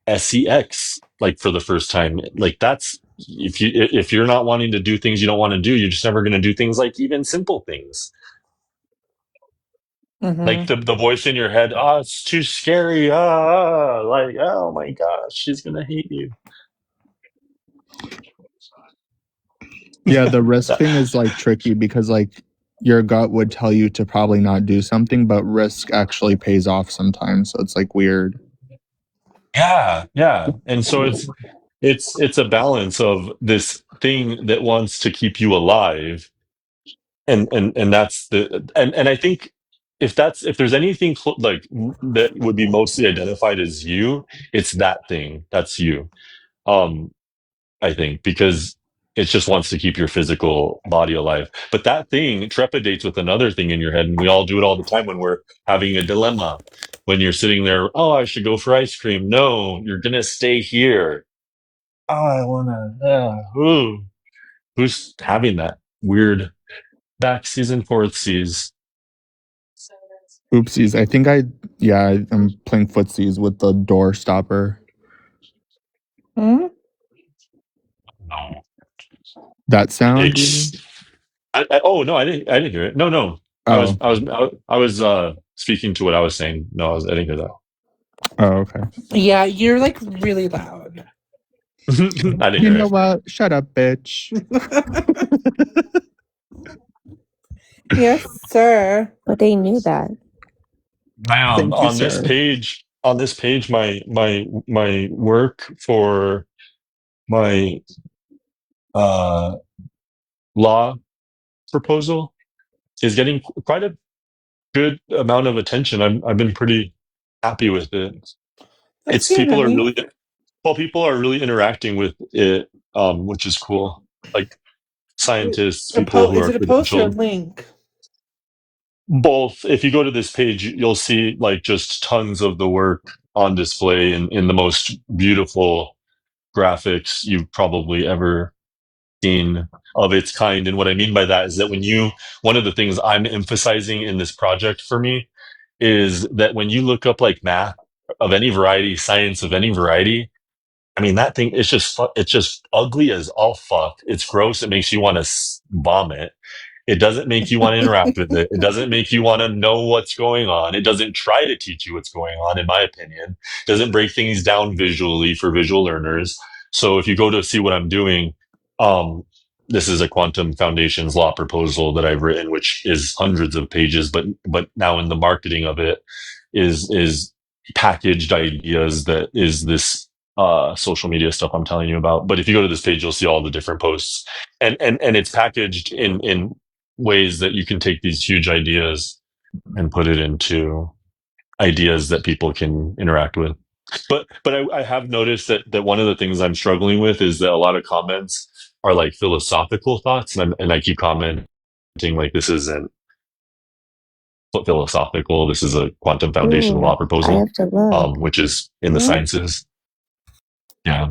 SEX, like for the first time, like that's if you're not wanting to do things you don't want to do, you're just never going to do things like even simple things. Mm-hmm. Like the voice in your head, oh, it's too scary. Like, oh my gosh, she's gonna hate you. Yeah, the risk thing is like tricky because like your gut would tell you to probably not do something, but risk actually pays off sometimes. So it's like weird. Yeah. And so it's a balance of this thing that wants to keep you alive, and that's and I think if there's anything like that would be mostly identified as you, it's that thing. That's you. I think because it just wants to keep your physical body alive. But that thing trepidates with another thing in your head, and we all do it all the time when we're having a dilemma. When you're sitting there, oh, I should go for ice cream. No, you're gonna stay here. Oh, I wanna. Ooh. Who's having that weird backsies and forthsies? Oopsies. I think I'm playing footsies with the door stopper. Mm-hmm. No. That sound? Oh no, I didn't hear it. No. Oh. I was speaking to what I was saying. No, I didn't hear that. Oh, okay. Yeah, you're like really loud. I didn't You hear know it. what? Shut up, bitch. Yes, sir. But they knew that. Thank you, On sir. this page, my work for my law proposal is getting quite a good amount of attention. I've been pretty happy with it. That's good, honey. People are really interacting with it, which is cool. Like scientists, people who Is are it a post or a credentialed. link? Both. If you go to this page, you'll see like just tons of the work on display in the most beautiful graphics you've probably ever groundbreaking of its kind. And what I mean by that is that one of the things I'm emphasizing in this project for me is that when you look up like math of any variety, science of any variety, I mean, that thing, it's just ugly as all fuck. It's gross. It makes you want to vomit. It doesn't make you want to interact with it. It doesn't make you want to know what's going on. It doesn't try to teach you what's going on, in my opinion. It doesn't break things down visually for visual learners. So if you go to see what I'm doing, this is a Quantum Foundations law proposal that I've written, which is hundreds of pages, but now in the marketing of it is packaged ideas that is this social media stuff I'm telling you about. But if you go to this page, you'll see all the different posts, and it's packaged in ways that you can take these huge ideas and put it into ideas that people can interact with. But I have noticed that one of the things I'm struggling with is that a lot of comments are like philosophical thoughts, and I keep commenting like, this isn't philosophical. This is a Quantum Foundation law I proposal, have to look. which is in the What? sciences. Yeah,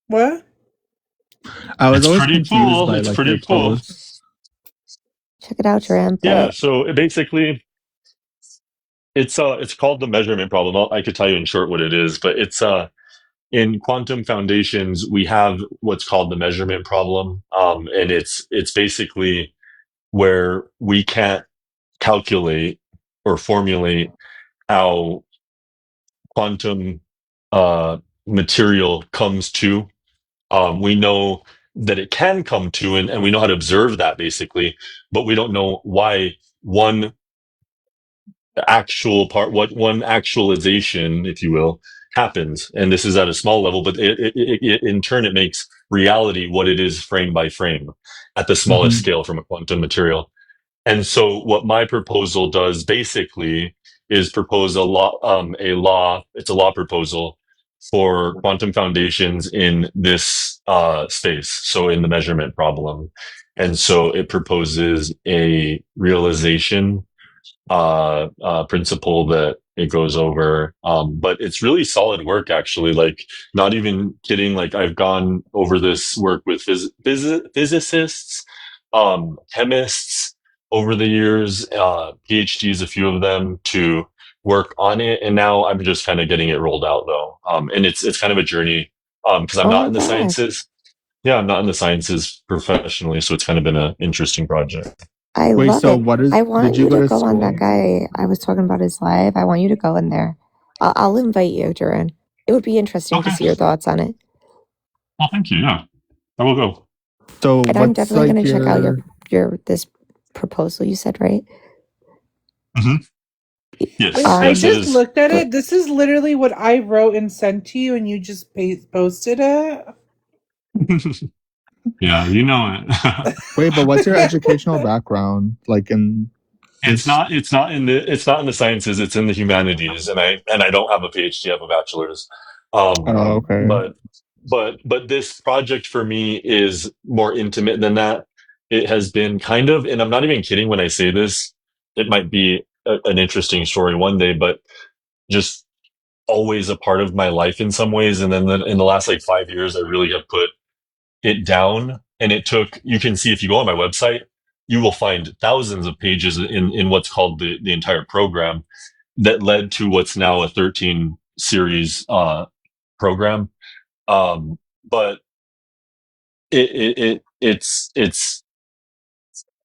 What? I was it's always pretty confused cool. by It's like pretty your cool. posts. Check it out, your input. Yeah, so it's called the measurement problem. I could tell you in short what it is, but it's in Quantum Foundations we have what's called the measurement problem, and it's basically where we can't calculate or formulate how quantum material comes to. We know that it can come to, and we know how to observe that basically, but we don't know why one actualization, if you will, happens. And this is at a small level, but it in turn, it makes reality what it is frame by frame at the smallest scale from a quantum material. And so what my proposal does basically is propose a law. It's a law proposal for quantum foundations in this space. So in the measurement problem. And so it proposes a realization principle that it goes over. But it's really solid work, actually. Like, not even kidding. Like, I've gone over this work with physicists, chemists over the years, PhDs, a few of them, to work on it. And now I'm just kind of getting it rolled out, though. And it's kind of a journey because I'm Oh not my in the gosh. sciences. Yeah, I'm not in the sciences professionally, so it's kind of been an interesting project. I Wait, love so it. what is? I want Did you you go to to go on that school? guy. I was talking about his live. I want you to go in there. I'll invite you, Duran. It would be interesting to Okay. see your thoughts on it. Well, thank you. Yeah, I will go. So And I'm what's definitely like going to check out your? your this proposal you said, right? Mm-hmm. Yes, Wait, I yes, it just is. looked at it. This is literally what I wrote and sent to you, and you just posted it. Yeah, you know it. Wait, but what's your educational background? Like in It's this? not in the sciences. It's in the humanities, and I don't have a PhD. I have a bachelor's. Oh, okay. But this project for me is more intimate than that. It has been kind of, and I'm not even kidding when I say this. It might be an interesting story one day, but just always a part of my life in some ways. And then in the last like 5 years, I really have put it down. And it took, you can see if you go on my website, you will find thousands of pages in what's called the entire program that led to what's now a 13 series program. But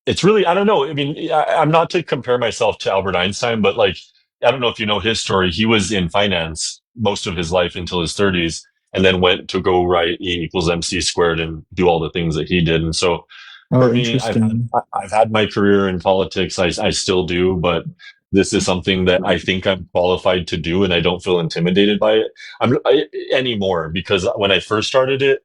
it's really, I don't know. I mean, I'm not to compare myself to Albert Einstein, but like, I don't know if you know his story. He was in finance most of his life until his 30s, and then went to go write E=mc² and do all the things that he did. And so Oh, for me, interesting. I've had my career in politics. I still do, but this is something that I think I'm qualified to do, and I don't feel intimidated by it anymore, because when I first started it,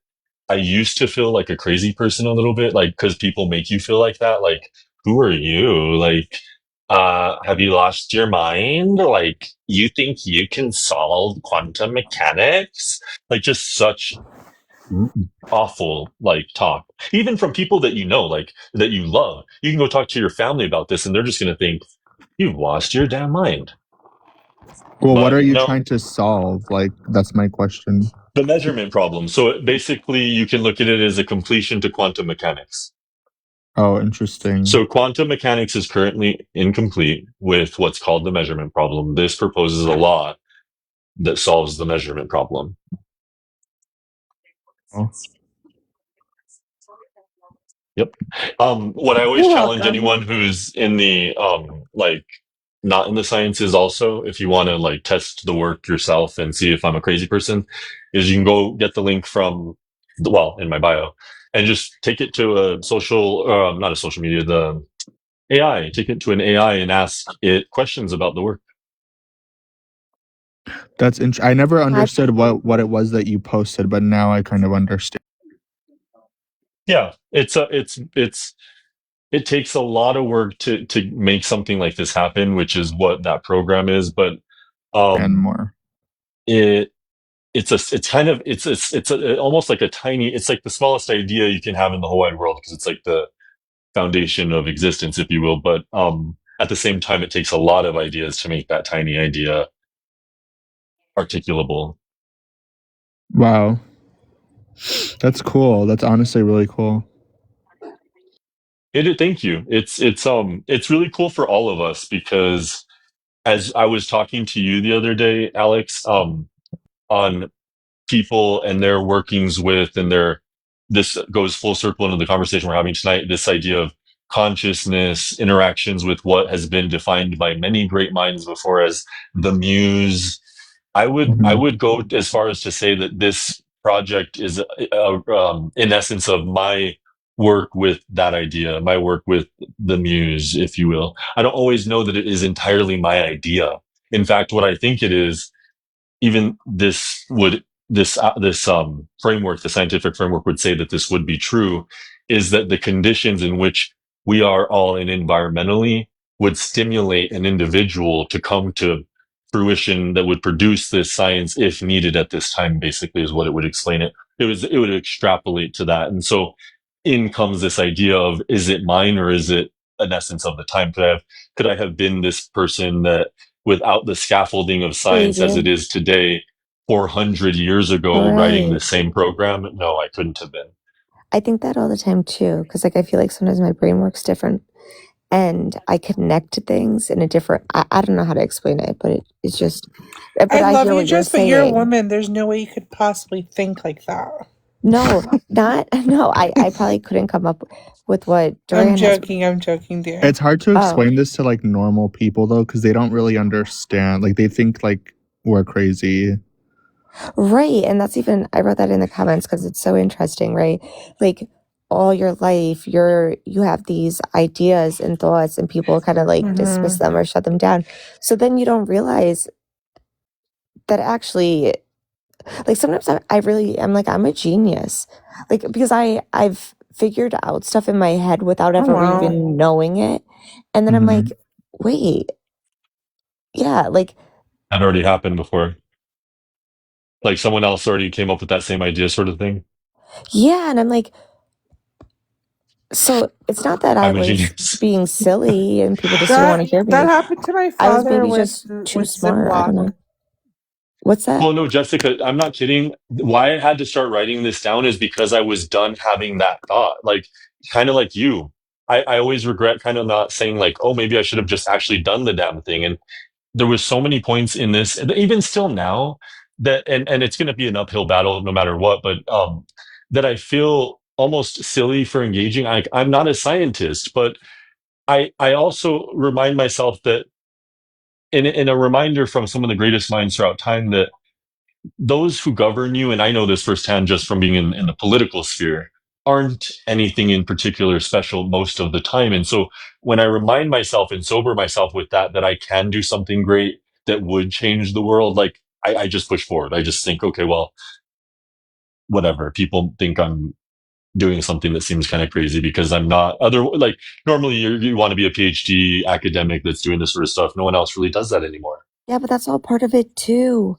I used to feel like a crazy person a little bit, like, because people make you feel like that. Like, who are you? Like, have you lost your mind? Like, you think you can solve quantum mechanics? Like, just such awful, like, talk. Even from people that you know, like, that you love. You can go talk to your family about this, and they're just going to think, you've lost your damn mind. Well, what But are you no, trying to solve? Like, that's my question. the measurement problem. So basically, you can look at it as a completion to quantum mechanics. Oh, interesting. So quantum mechanics is currently incomplete with what's called the measurement problem. This proposes a law that solves the measurement problem. Oh. Yep. What I always You're challenge welcome. anyone who's in the like not in the sciences also, if you want to like test the work yourself and see if I'm a crazy person, is you can go get the link from in my bio and just take it to a social not a social media, the AI, take it to an AI and ask it questions about the work. That's I never understood what it was that you posted, but now I kind of understand. Yeah, it takes a lot of work to make something like this happen, which is what that program is. But And more. It's almost like a tiny. It's like the smallest idea you can have in the whole wide world because it's like the foundation of existence, if you will. But at the same time, it takes a lot of ideas to make that tiny idea articulable. Wow, that's cool. That's honestly really cool. Thank you. It's really cool for all of us because as I was talking to you the other day, Alex, on people and their workings with this goes full circle into the conversation we're having tonight, this idea of consciousness, interactions with what has been defined by many great minds before as the muse. I would go as far as to say that this project is in essence of my work with that idea, my work with the muse, if you will. I don't always know that it is entirely my idea. In fact, what I think it is, even this framework, the scientific framework would say that this would be true, is that the conditions in which we are all in environmentally would stimulate an individual to come to fruition that would produce this science if needed at this time, basically is what it would explain it. It would extrapolate to that. And so in comes this idea of, is it mine or is it an essence of the time? Could I have been this person that without the scaffolding of science as it is today, 400 years ago, writing the same program? No, I couldn't have been. I think that all the time too, because like I feel like sometimes my brain works different, and I connect to things in a different. I don't know how to explain it, but it's just. But I love hear you, what you're Jess, but you're a saying. woman. There's no way you could possibly think like that. No, I probably couldn't come up with what Dorian I'm joking, dear. It's hard to explain this to like normal people though, because they don't really understand. Like they think like we're crazy. Right. And that's even, I wrote that in the comments because it's so interesting, right? Like all your life, you have these ideas and thoughts and people kind of like dismiss them or shut them down. So then you don't realize that actually, like sometimes I'm like, I'm a genius. Like, because I've figured out stuff in my head without ever even knowing it. And then I'm like, wait, yeah, like. That already happened before. Like someone else already came up with that same idea sort of thing. Yeah, and I'm like, so it's not that I was being silly and people just didn't want to hear me. That happened to my father. I was maybe just too smart. I don't know. What's that? Well, no, Jessica, I'm not kidding. Why I had to start writing this down is because I was done having that thought. Like, kind of like you. I always regret kind of not saying like, oh, maybe I should have just actually done the damn thing. And there was so many points in this, and even still now, that and it's going to be an uphill battle no matter what, but that I feel almost silly for engaging. I'm not a scientist, but I also remind myself that in a reminder from some of the greatest minds throughout time, that those who govern you, and I know this firsthand just from being in the political sphere, aren't anything in particular special most of the time. And so when I remind myself and sober myself with that I can do something great that would change the world, like I just push forward. I just think, okay, well, whatever. People think I'm doing something that seems kind of crazy because I'm not like normally you want to be a PhD academic that's doing this sort of stuff. No one else really does that anymore. Yeah, but that's all part of it too.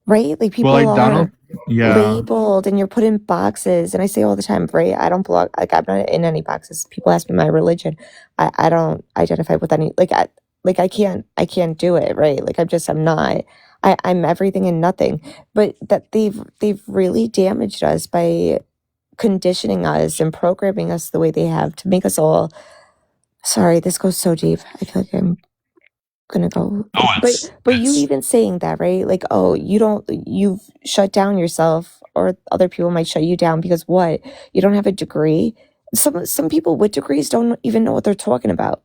Right? Like people are labeled and you're put in boxes. And I say all the time, right? I don't belong, like I'm not in any boxes. People ask me my religion. I don't identify with any, like like I can't do it, right? Like I'm not. I'm everything and nothing. But that they've really damaged us by conditioning us and programming us the way they have to make us all. Sorry, this goes so deep. I feel like I'm gonna go. Oh, But you even saying that, right? Like, oh, you've shut down yourself, or other people might shut you down because what? You don't have a degree. Some people with degrees don't even know what they're talking about.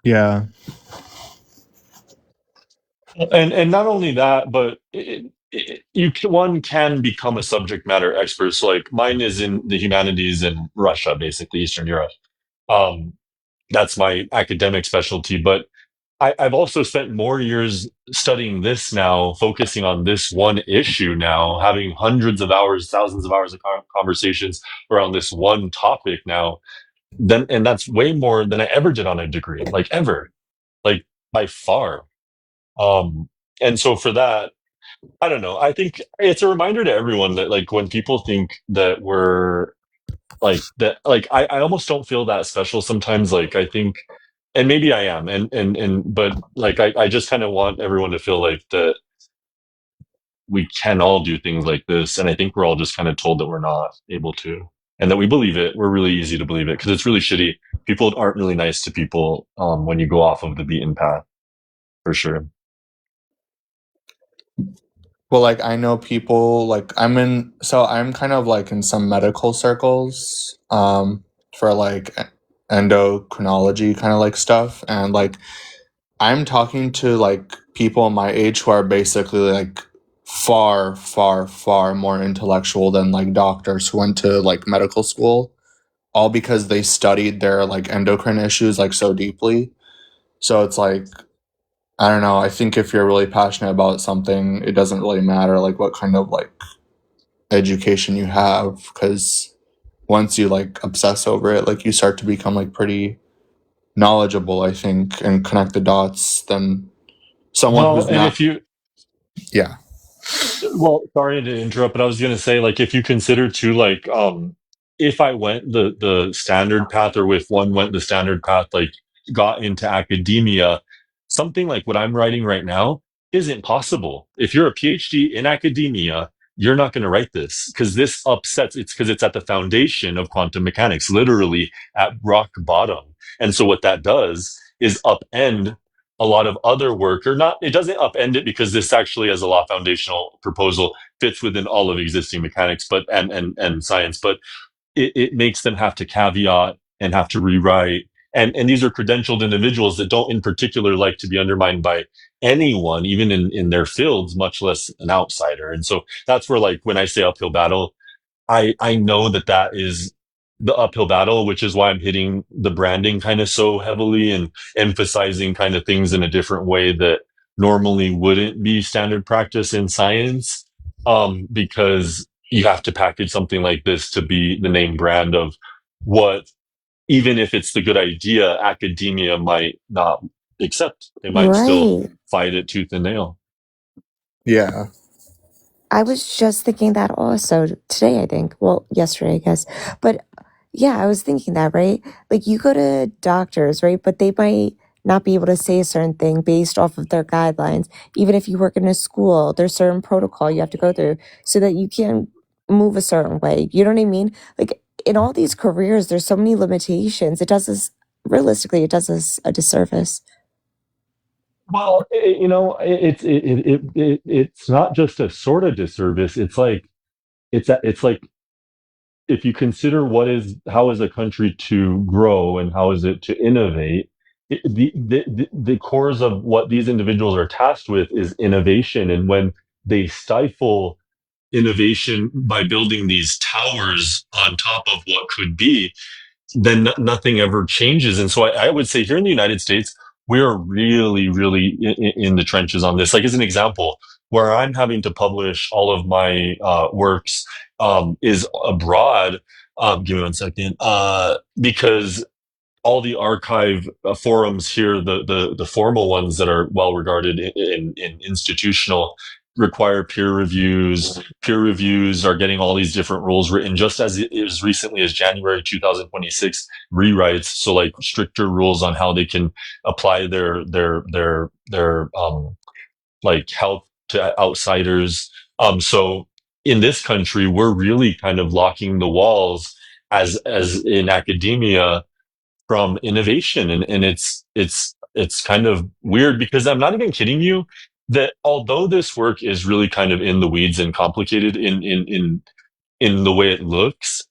Yeah. and not only that, but one can become a subject matter expert. So like mine is in the humanities in Russia, basically Eastern Europe. That's my academic specialty, but I've also spent more years studying this now, focusing on this one issue now, having hundreds of hours, thousands of hours of conversations around this one topic now. And that's way more than I ever did on a degree, like ever, like by far. Um, and so for that, I don't know. I think it's a reminder to everyone that like when people think that we're like that, like I almost don't feel that special sometimes. Like I think, and maybe I am, but like I just kind of want everyone to feel like that we can all do things like this, and I think we're all just kind of told that we're not able to, and that we believe it. We're really easy to believe it because it's really shitty. People aren't really nice to people when you go off of the beaten path, for sure. Well, like I know people like I'm kind of like in some medical circles for like endocrinology kind of like stuff, and like I'm talking to like people my age who are basically like far far far more intellectual than like doctors who went to like medical school, all because they studied their like endocrine issues like so deeply. So it's like, I don't know. I think if you're really passionate about something, it doesn't really matter like what kind of like education you have, because once you like obsess over it, like you start to become like pretty knowledgeable, I think, and connect the dots than someone Well, who's and not. if you Yeah. Well, sorry to interrupt, but I was going to say, like, if you consider too, like, if I went the standard path, or if one went the standard path, like, got into academia, something like what I'm writing right now isn't possible. If you're a PhD in academia, you're not going to write this because this upsets. It's because it's at the foundation of quantum mechanics, literally at rock bottom. And so what that does is upend a lot of other work, or not. It doesn't upend it because this actually, as a law foundational proposal, fits within all of existing mechanics, but and science. But it makes them have to caveat and have to rewrite. And these are credentialed individuals that don't, in particular, like to be undermined by anyone, even in their fields, much less an outsider. And so that's where, like, when I say uphill battle, I know that is the uphill battle, which is why I'm hitting the branding kind of so heavily and emphasizing kind of things in a different way that normally wouldn't be standard practice in science. Because you have to package something like this to be the name brand of what, even if it's the good idea, academia might not accept. They might still Right. fight it tooth and nail. Yeah. I was just thinking that also today, I think. Well, yesterday, I guess. But yeah, I was thinking that, right? Like you go to doctors, right? But they might not be able to say a certain thing based off of their guidelines. Even if you work in a school, there's certain protocol you have to go through so that you can move a certain way. You know what I mean? Like in all these careers, there's so many limitations. It does us, realistically, it does us a disservice. Well, it's not just a sort of disservice. It's like it's like if you consider how is a country to grow and how is it to innovate, the cores of what these individuals are tasked with is innovation. And when they stifle innovation by building these towers on top of what could be, then nothing ever changes. And so I would say here in the United States, we're really, really in the trenches on this. Like as an example, where I'm having to publish all of my works is abroad. Give me one second. Because all the archive forums here, the formal ones that are well regarded in institutional require peer reviews. Peer reviews are getting all these different rules written just as recently as January 2026 rewrites. So like stricter rules on how they can apply their like help to outsiders. So in this country, we're really kind of locking the walls as in academia from innovation, and it's kind of weird because I'm not even kidding you that although this work is really kind of in the weeds and complicated in the way it looks,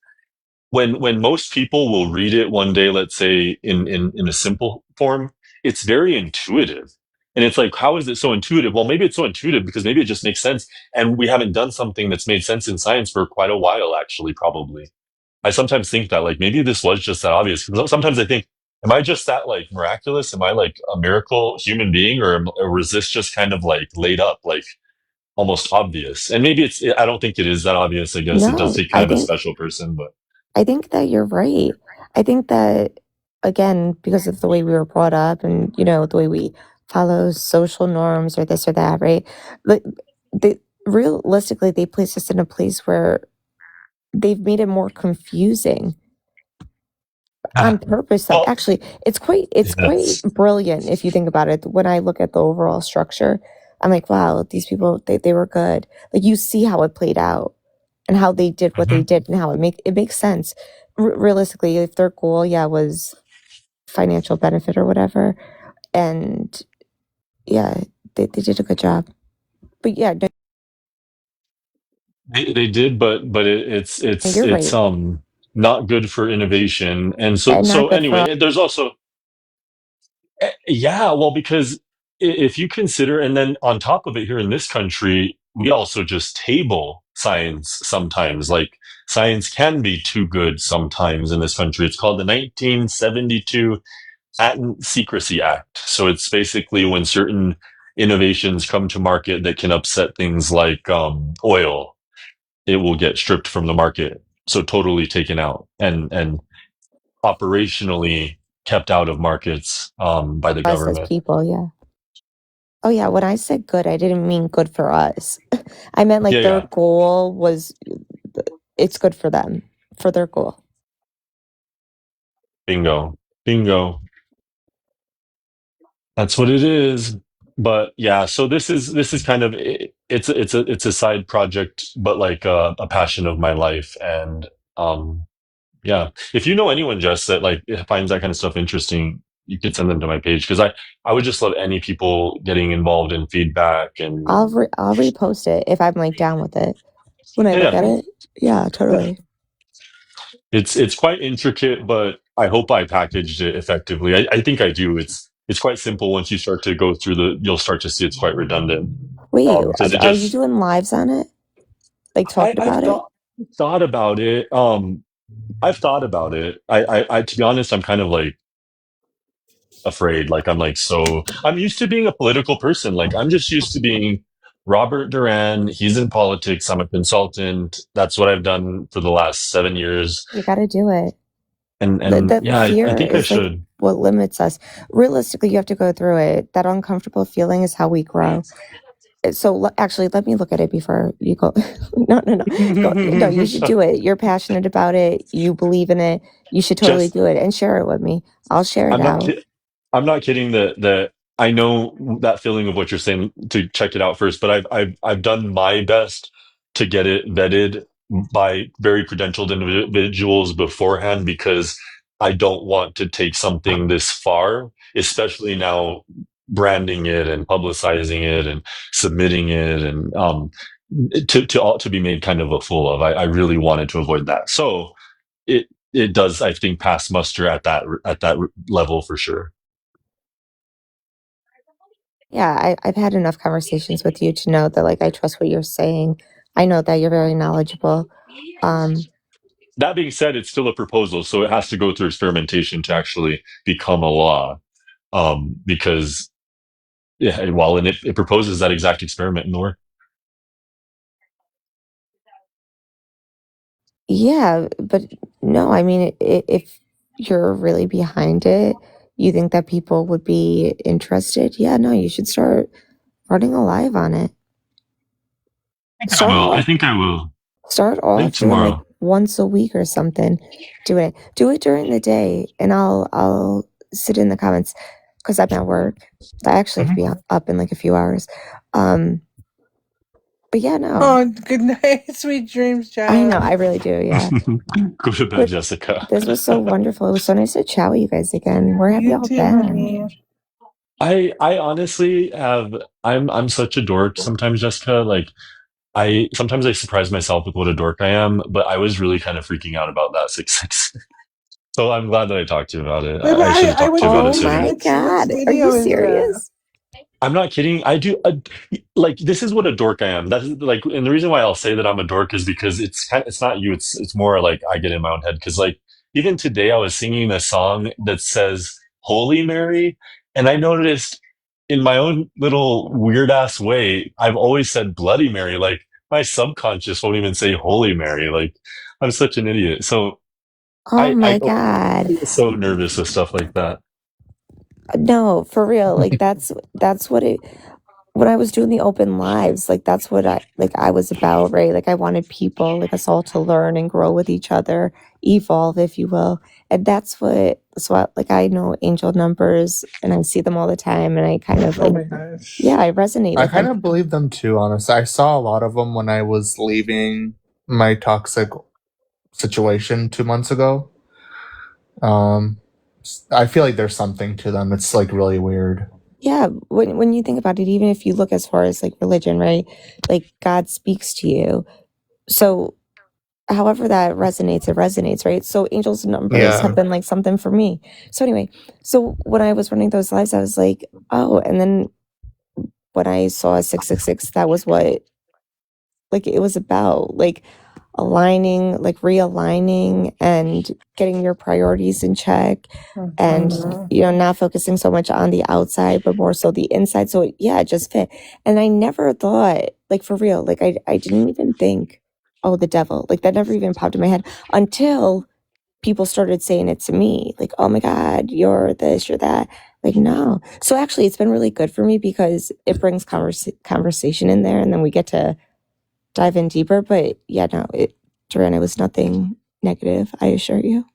when most people will read it one day, let's say in a simple form, it's very intuitive. And it's like, how is it so intuitive? Well, maybe it's so intuitive because maybe it just makes sense. And we haven't done something that's made sense in science for quite a while, actually, probably. I sometimes think that like maybe this was just that obvious. Sometimes I think, am I just that like miraculous? Am I like a miracle human being, or was this just kind of like laid up, like almost obvious? And maybe I don't think it is that obvious. I guess it does No, take kind of a special person, but I think that you're right. I think that, again, because of the way we were brought up and, the way we follow social norms or this or that, right? Like, realistically, they place us in a place where they've made it more confusing on purpose. Though. well, Actually, it's quite yes. brilliant if you think about it. When I look at the overall structure, I'm like, wow, these people, they were good. Like, you see how it played out and how they did what they did and how it makes sense. Realistically, if their goal, was financial benefit or whatever, and they did a good job. But They did, but you're it's right. not good for innovation. And And not good for anyway, there's also yeah, well, because if you consider, and then on top of it, here in this country, we also just table science sometimes. Like science can be too good sometimes in this country. It's called the 1972 Patent Secrecy Act. So it's basically when certain innovations come to market that can upset things like oil, it will get stripped from the market. So totally taken out and operationally kept out of markets by the us as government. people. Oh yeah, when I said good, I didn't mean good for us. I meant like their goal was, it's good for them, for their goal. Bingo. That's what it is. But yeah, so this is kind of it's a side project, but like a passion of my life. And yeah, if you know anyone, Jess, that like finds that kind of stuff interesting, you could send them to my page because I would just love any people getting involved in feedback. And I'll repost it if I'm like down with it when I look at it. Yeah, totally. It's quite intricate, but I hope I packaged it effectively. I think I do. It's quite simple. Once you start to go through you'll start to see it's quite redundant. Wait, are you doing lives on it? Like talking about it? Thought about it. I've thought about it. I to be honest, I'm kind of like afraid. Like I'm used to being a political person. Like I'm just used to being Robert Duran. He's in politics. I'm a consultant. That's what I've done for the last 7 years. You got to do it. And yeah, I think I should. Like what limits us. Realistically, you have to go through it. That uncomfortable feeling is how we grow. So actually, let me look at it before you go. No. No, you should do it. You're passionate about it. You believe in it. You should totally do it and share it with me. I'll share it out. I'm not kidding that I know that feeling of what you're saying to check it out first, but I've done my best to get it vetted by very credentialed individuals beforehand because I don't want to take something this far, especially now branding it and publicizing it and submitting it and to be made kind of a fool of. I really wanted to avoid that. So it does, I think, pass muster at that level for sure. Yeah, I've had enough conversations with you to know that like I trust what you're saying. I know that you're very knowledgeable. That being said, it's still a proposal, so it has to go through experimentation to actually become a law. Because it proposes that exact experiment in the work. Yeah, but no, I mean, if you're really behind it, you think that people would be interested? Yeah, no, you should start running a live on it. Start I off, think I will. start I think off doing like tomorrow. once a week or something. Do it during the day, and I'll sit in the comments because I'm at work. I actually have to be up in like a few hours. But yeah, no, Oh, good night. Sweet dreams, Jess. I know, I really do. Yeah, Go to bed, But Jessica. this was so wonderful. It was so nice to chat with you guys again. Where have You y'all too, been? honey. I honestly have. I'm such a dork sometimes, Jessica. Like sometimes I surprise myself with what a dork I am, but I was really kind of freaking out about that 666. So I'm glad that I talked to you about it. Wait, but I should have I talked to you about Oh it sooner. my which god, are video you is that? serious? I'm not kidding. I do like this is what a dork I am. That's like, and the reason why I'll say that I'm a dork is because it's not you. It's more like I get in my own head. Because like even today I was singing a song that says Holy Mary, and I noticed in my own little weird ass way I've always said Bloody Mary. Like my subconscious won't even say Holy Mary. Like I'm such an idiot. So Oh my I god. get so nervous with stuff like that. No, for real. Like that's what it when I was doing the open lives, like that's what I was about, right? Like I wanted people, like us all to learn and grow with each other, evolve, if you will. And that's what like I know angel numbers and I see them all the time and I kind of Oh like my gosh. yeah, I resonate I with kind them. of believe them too, honestly. I saw a lot of them when I was leaving my toxic situation 2 months ago. I feel like there's something to them. It's like really weird. Yeah, when you think about it, even if you look as far as like religion, right? Like God speaks to you. So however that resonates, it resonates, right? So angels numbers Yeah. have been like something for me. So anyway, so when I was running those lives, I was like, oh, and then when I saw 666, that was what like it was about, like aligning, like realigning and getting your priorities in check and not focusing so much on the outside but more so the inside. So it just fit. And I never thought, like for real, like I didn't even think, oh, the devil, like that never even popped in my head until people started saying it to me, like, oh my god, you're this, you're that. Like, no. So actually it's been really good for me because it brings conversation in there and then we get to dive in deeper. But yeah, no, Duran, it was nothing negative, I assure you.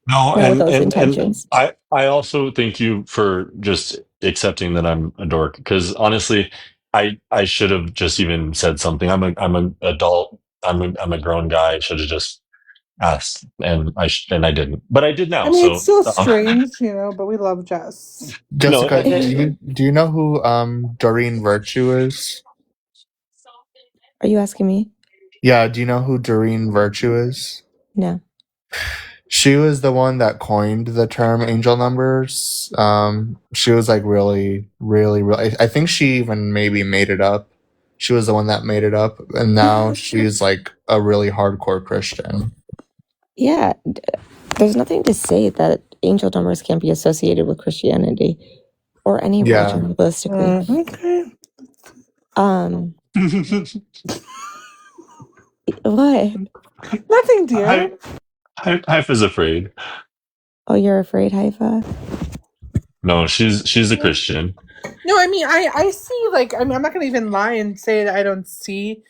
No, Not with those and intentions. I also thank you for just accepting that I'm a dork because honestly, I should have just even said something. I'm an adult. I'm a grown guy. I should have just asked, and I didn't, but I did now. I mean, it's So still strange, but we love Jess. no, Jessica, do you know who Doreen Virtue is? Are you asking me? Yeah, do you know who Doreen Virtue is? No. She was the one that coined the term angel numbers. She was like really, really, really. I think she even maybe made it up. She was the one that made it up, and now she's like a really hardcore Christian. Yeah, there's nothing to say that angel numbers can't be associated with Christianity or any religion, realistically. Okay. What? Nothing, dear. Haifa is afraid. Oh, you're afraid, Haifa? No, she's a Christian. No, I mean, I see, like, I'm not going to even lie and say that I don't see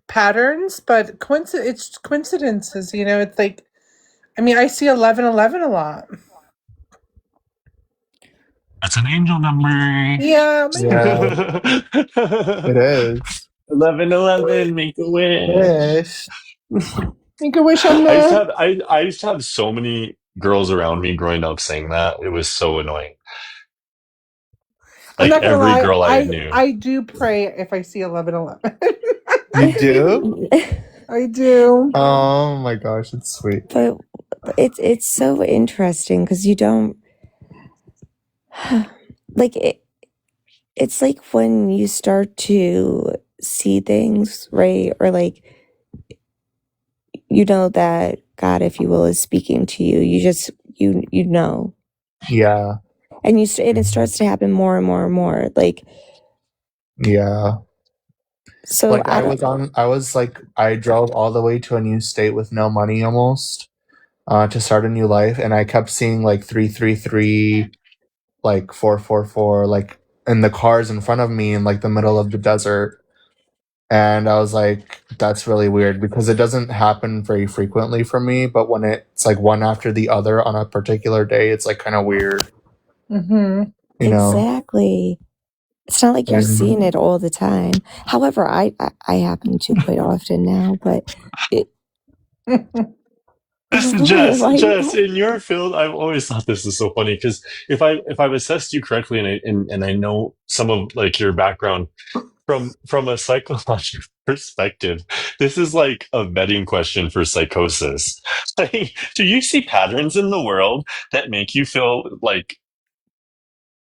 patterns, but it's coincidences, it's like, I mean, I see 1111 a lot. That's an angel number. Yeah. It is. 1111, make a wish. Make a wish on the... I used to have so many girls around me growing up saying that. It was so annoying. I'm Like not gonna every lie, girl I knew. I do pray if I see 1111. You do? I do. Oh my gosh, it's sweet. But it's so interesting because you don't like it. It's like when you start to see things, right? Or like, that God, if you will, is speaking to you. You just, you know. Yeah. And and it starts to happen more and more and more. Like, yeah. So like I drove all the way to a new state with no money almost to start a new life, and I kept seeing like 333, like 444, like in the cars in front of me in like the middle of the desert. And I was like, that's really weird because it doesn't happen very frequently for me. But when it's like one after the other on a particular day, it's like kind of weird, Mm-hmm. you know? Exactly. It's not like you're And seeing it all the time. However, I happen to quite often now, but it, Jess, why you Jess, laugh? in your field, I've always thought this is so funny because if I've assessed you correctly and I know some of like your background from a psychological perspective, this is like a vetting question for psychosis. Like, do you see patterns in the world that make you feel like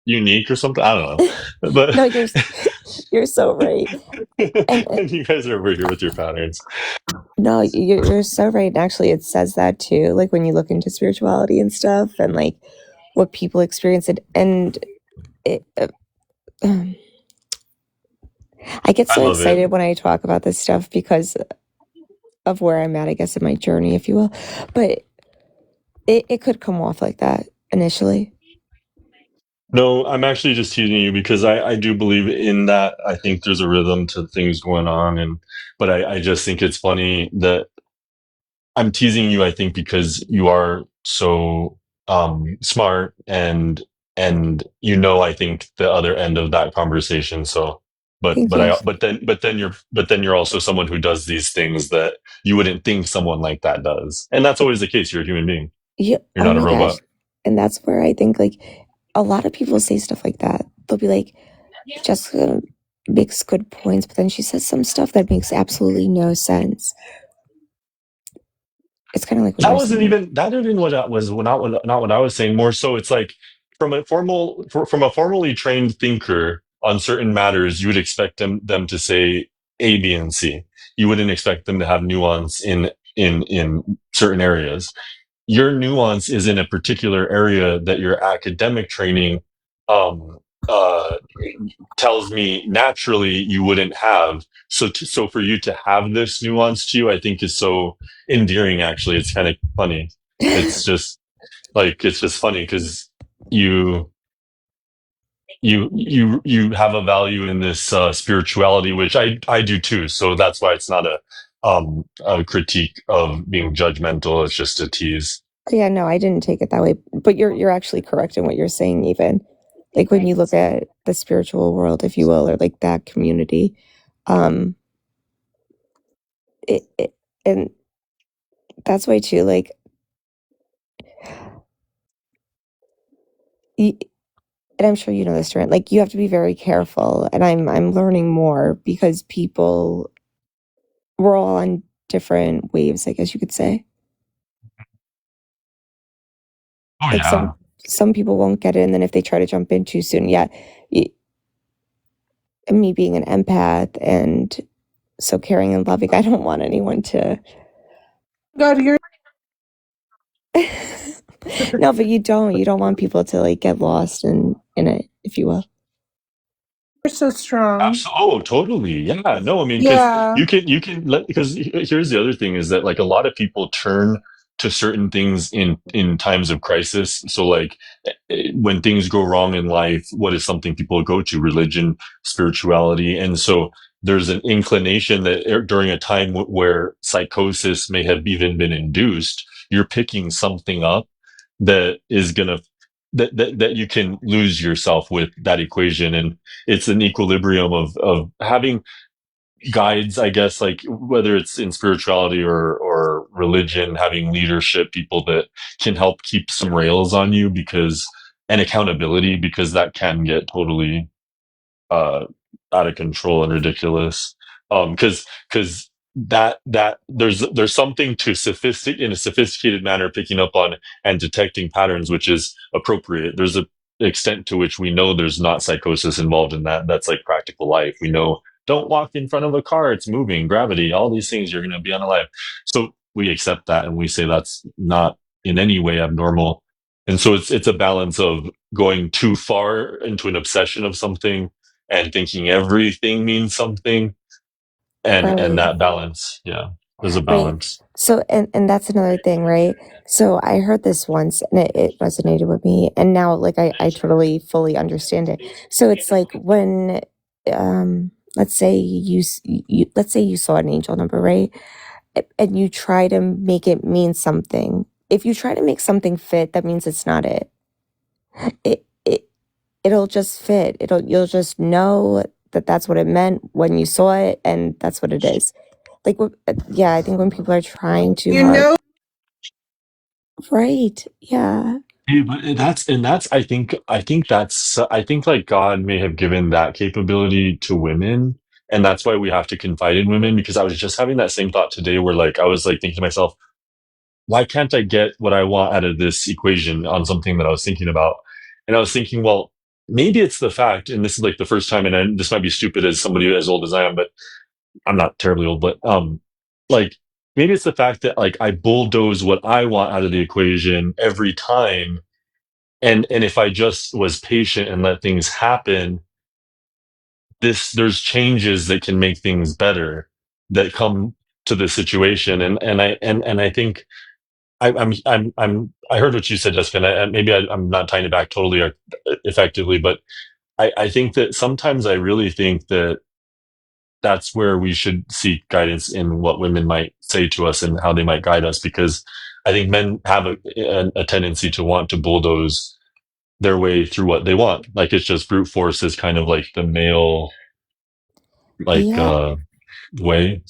unique or something? I don't know, but No, you're so right. And and you guys are over here with your patterns. no, you're so right. And actually, it says that too. Like when you look into spirituality and stuff, and like what people experience it, and it. I get I so love it. excited when I talk about this stuff because of where I'm at, I guess, in my journey, if you will. But it could come off like that initially. No, I'm actually just teasing you because I do believe in that. I think there's a rhythm to things going on, but I just think it's funny that I'm teasing you. I think because you are so smart and I think the other end of that conversation. So, Thank you. but then you're also someone who does these things that you wouldn't think someone like that does, and that's always the case. You're a human being. Yeah. You're Oh not a my robot. gosh. And that's where I think like a lot of people say stuff like that. They'll be like, Jessica makes good points, but then she says some stuff that makes absolutely no sense. It's kind of like what That you're wasn't saying. even that even what I was not what I was saying. More so, it's like from a formally trained thinker on certain matters, you would expect them to say A, B, and C. You wouldn't expect them to have nuance in certain areas. Your nuance is in a particular area that your academic training um, uh, tells me naturally you wouldn't have. So for you to have this nuance to you, I think is so endearing. Actually, it's kind of funny. It's just it's just funny because you you have a value in this spirituality, which I do too. So that's why it's not a critique of being judgmental. It's just a tease. Yeah, no, I didn't take it that way. But you're actually correct in what you're saying, even. Like when you look at the spiritual world, if you will, or like that community, and that's why too, like, and I'm sure you know this, Durant, like you have to be very careful. And I'm learning more because we're all on different waves, I guess you could say. Oh Like yeah. some people won't get it, and then if they try to jump in too soon, me being an empath and so caring and loving, I don't want anyone to. God, you're No, but you don't want people to like get lost in it, if you will. so strong. Oh, totally. Yeah. No, I mean, because Yeah. because here's the other thing is that like a lot of people turn to certain things in times of crisis. So like when things go wrong in life, what is something people go to? Religion, spirituality. And so there's an inclination that during a time where psychosis may have even been induced, you're picking something up that is going to that you can lose yourself with that equation. And it's an equilibrium of having guides, I guess, like whether it's in spirituality or religion, having leadership, people that can help keep some rails on you and accountability, because that can get totally out of control and ridiculous. Because that there's something to in a sophisticated manner picking up on and detecting patterns, which is appropriate. There's a extent to which we know there's not psychosis involved in that. That's like practical life. We know don't walk in front of a car, it's moving, gravity, all these things, you're going to be unalive. So we accept that and we say that's not in any way abnormal. And so it's a balance of going too far into an obsession of something and thinking everything means something, and Right. that balance. Yeah, there's a Right. balance. So and that's another thing, right? So I heard this once and it resonated with me, and now like I totally fully understand it. So it's like when let's say you saw an angel number, right? And you try to make it mean something. If you try to make something fit, that means it's not it. It'll just fit. You'll just know that that's what it meant when you saw it, and that's what it is. Like, yeah, I think when people are trying too hard, right? Yeah. Hey, but that's I think like God may have given that capability to women, and that's why we have to confide in women. Because I was just having that same thought today, where like I was like thinking to myself, why can't I get what I want out of this equation on something that I was thinking about? And I was thinking, well, maybe it's the fact, and this is like the first time, and this might be stupid as somebody as old as I am, but I'm not terribly old, but like maybe it's the fact that like I bulldoze what I want out of the equation every time. And if I just was patient and let things happen, there's changes that can make things better that come to the situation. And I think I heard what you said, Jessica, and maybe I'm not tying it back totally or effectively, but I think that sometimes I really think that that's where we should seek guidance in what women might say to us and how they might guide us, because I think men have a tendency to want to bulldoze their way through what they want. Like it's just brute force is kind of like the male way.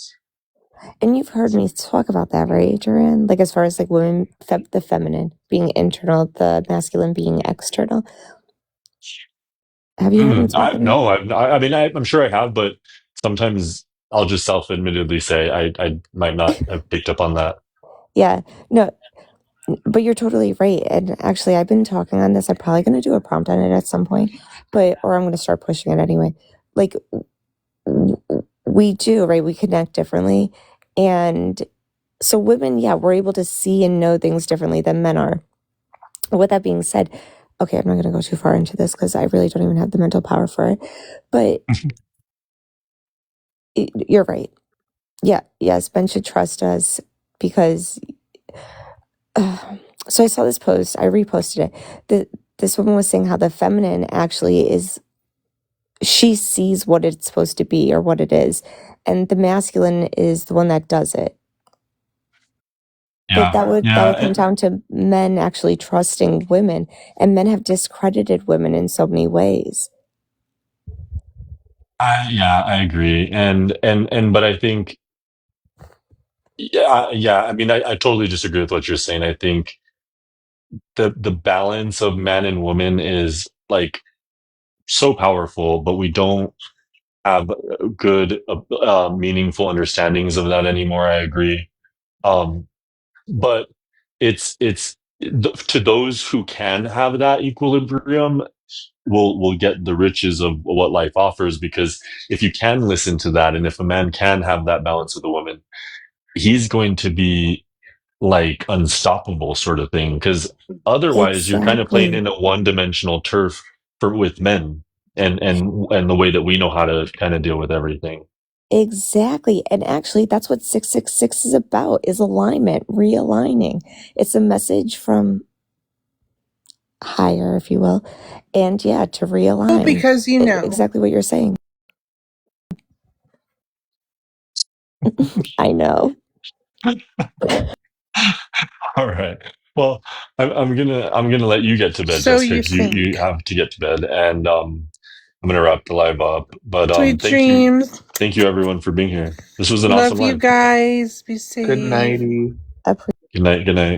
And you've heard me talk about that, right, Duran? Like as far as like women, the feminine being internal, the masculine being external. Have you heard me talk about No, I mean, I'm sure I have, but sometimes I'll just self-admittedly say I might not have picked up on that. Yeah, no, but you're totally right. And actually, I've been talking on this. I'm probably going to do a prompt on it at some point, or I'm going to start pushing it anyway. Like we do, right? We connect differently. And so women, yeah, we're able to see and know things differently than men are. With that being said, okay, I'm not going to go too far into this because I really don't even have the mental power for it. But you're right. Yeah, yes, men should trust us because... so I saw this post, I reposted it. This woman was saying how the feminine actually is... she sees what it's supposed to be or what it is, and the masculine is the one that does it. Yeah, that would come down to men actually trusting women, and men have discredited women in so many ways. I agree, and but I think, I mean, I totally disagree with what you're saying. I think the balance of man and woman is like so powerful, but we don't have good, meaningful understandings of that anymore. I agree. But it's to those who can have that equilibrium will get the riches of what life offers, because if you can listen to that, and if a man can have that balance with a woman, he's going to be like unstoppable sort of thing, because otherwise you're kind of playing in a one-dimensional turf with men and the way that we know how to kind of deal with everything. Exactly. And actually that's what 666 is about, is alignment, realigning. It's a message from higher, if you will, and to realign. Well, because exactly what you're saying. I know. All right. Well, I'm gonna let you get to bed, So Jessica, because you have to get to bed, and I'm gonna wrap the live up. But sweet dreams. Thank you everyone for being here. This was an Love awesome you live. guys. Be safe. Good nighty. Good night. Good night.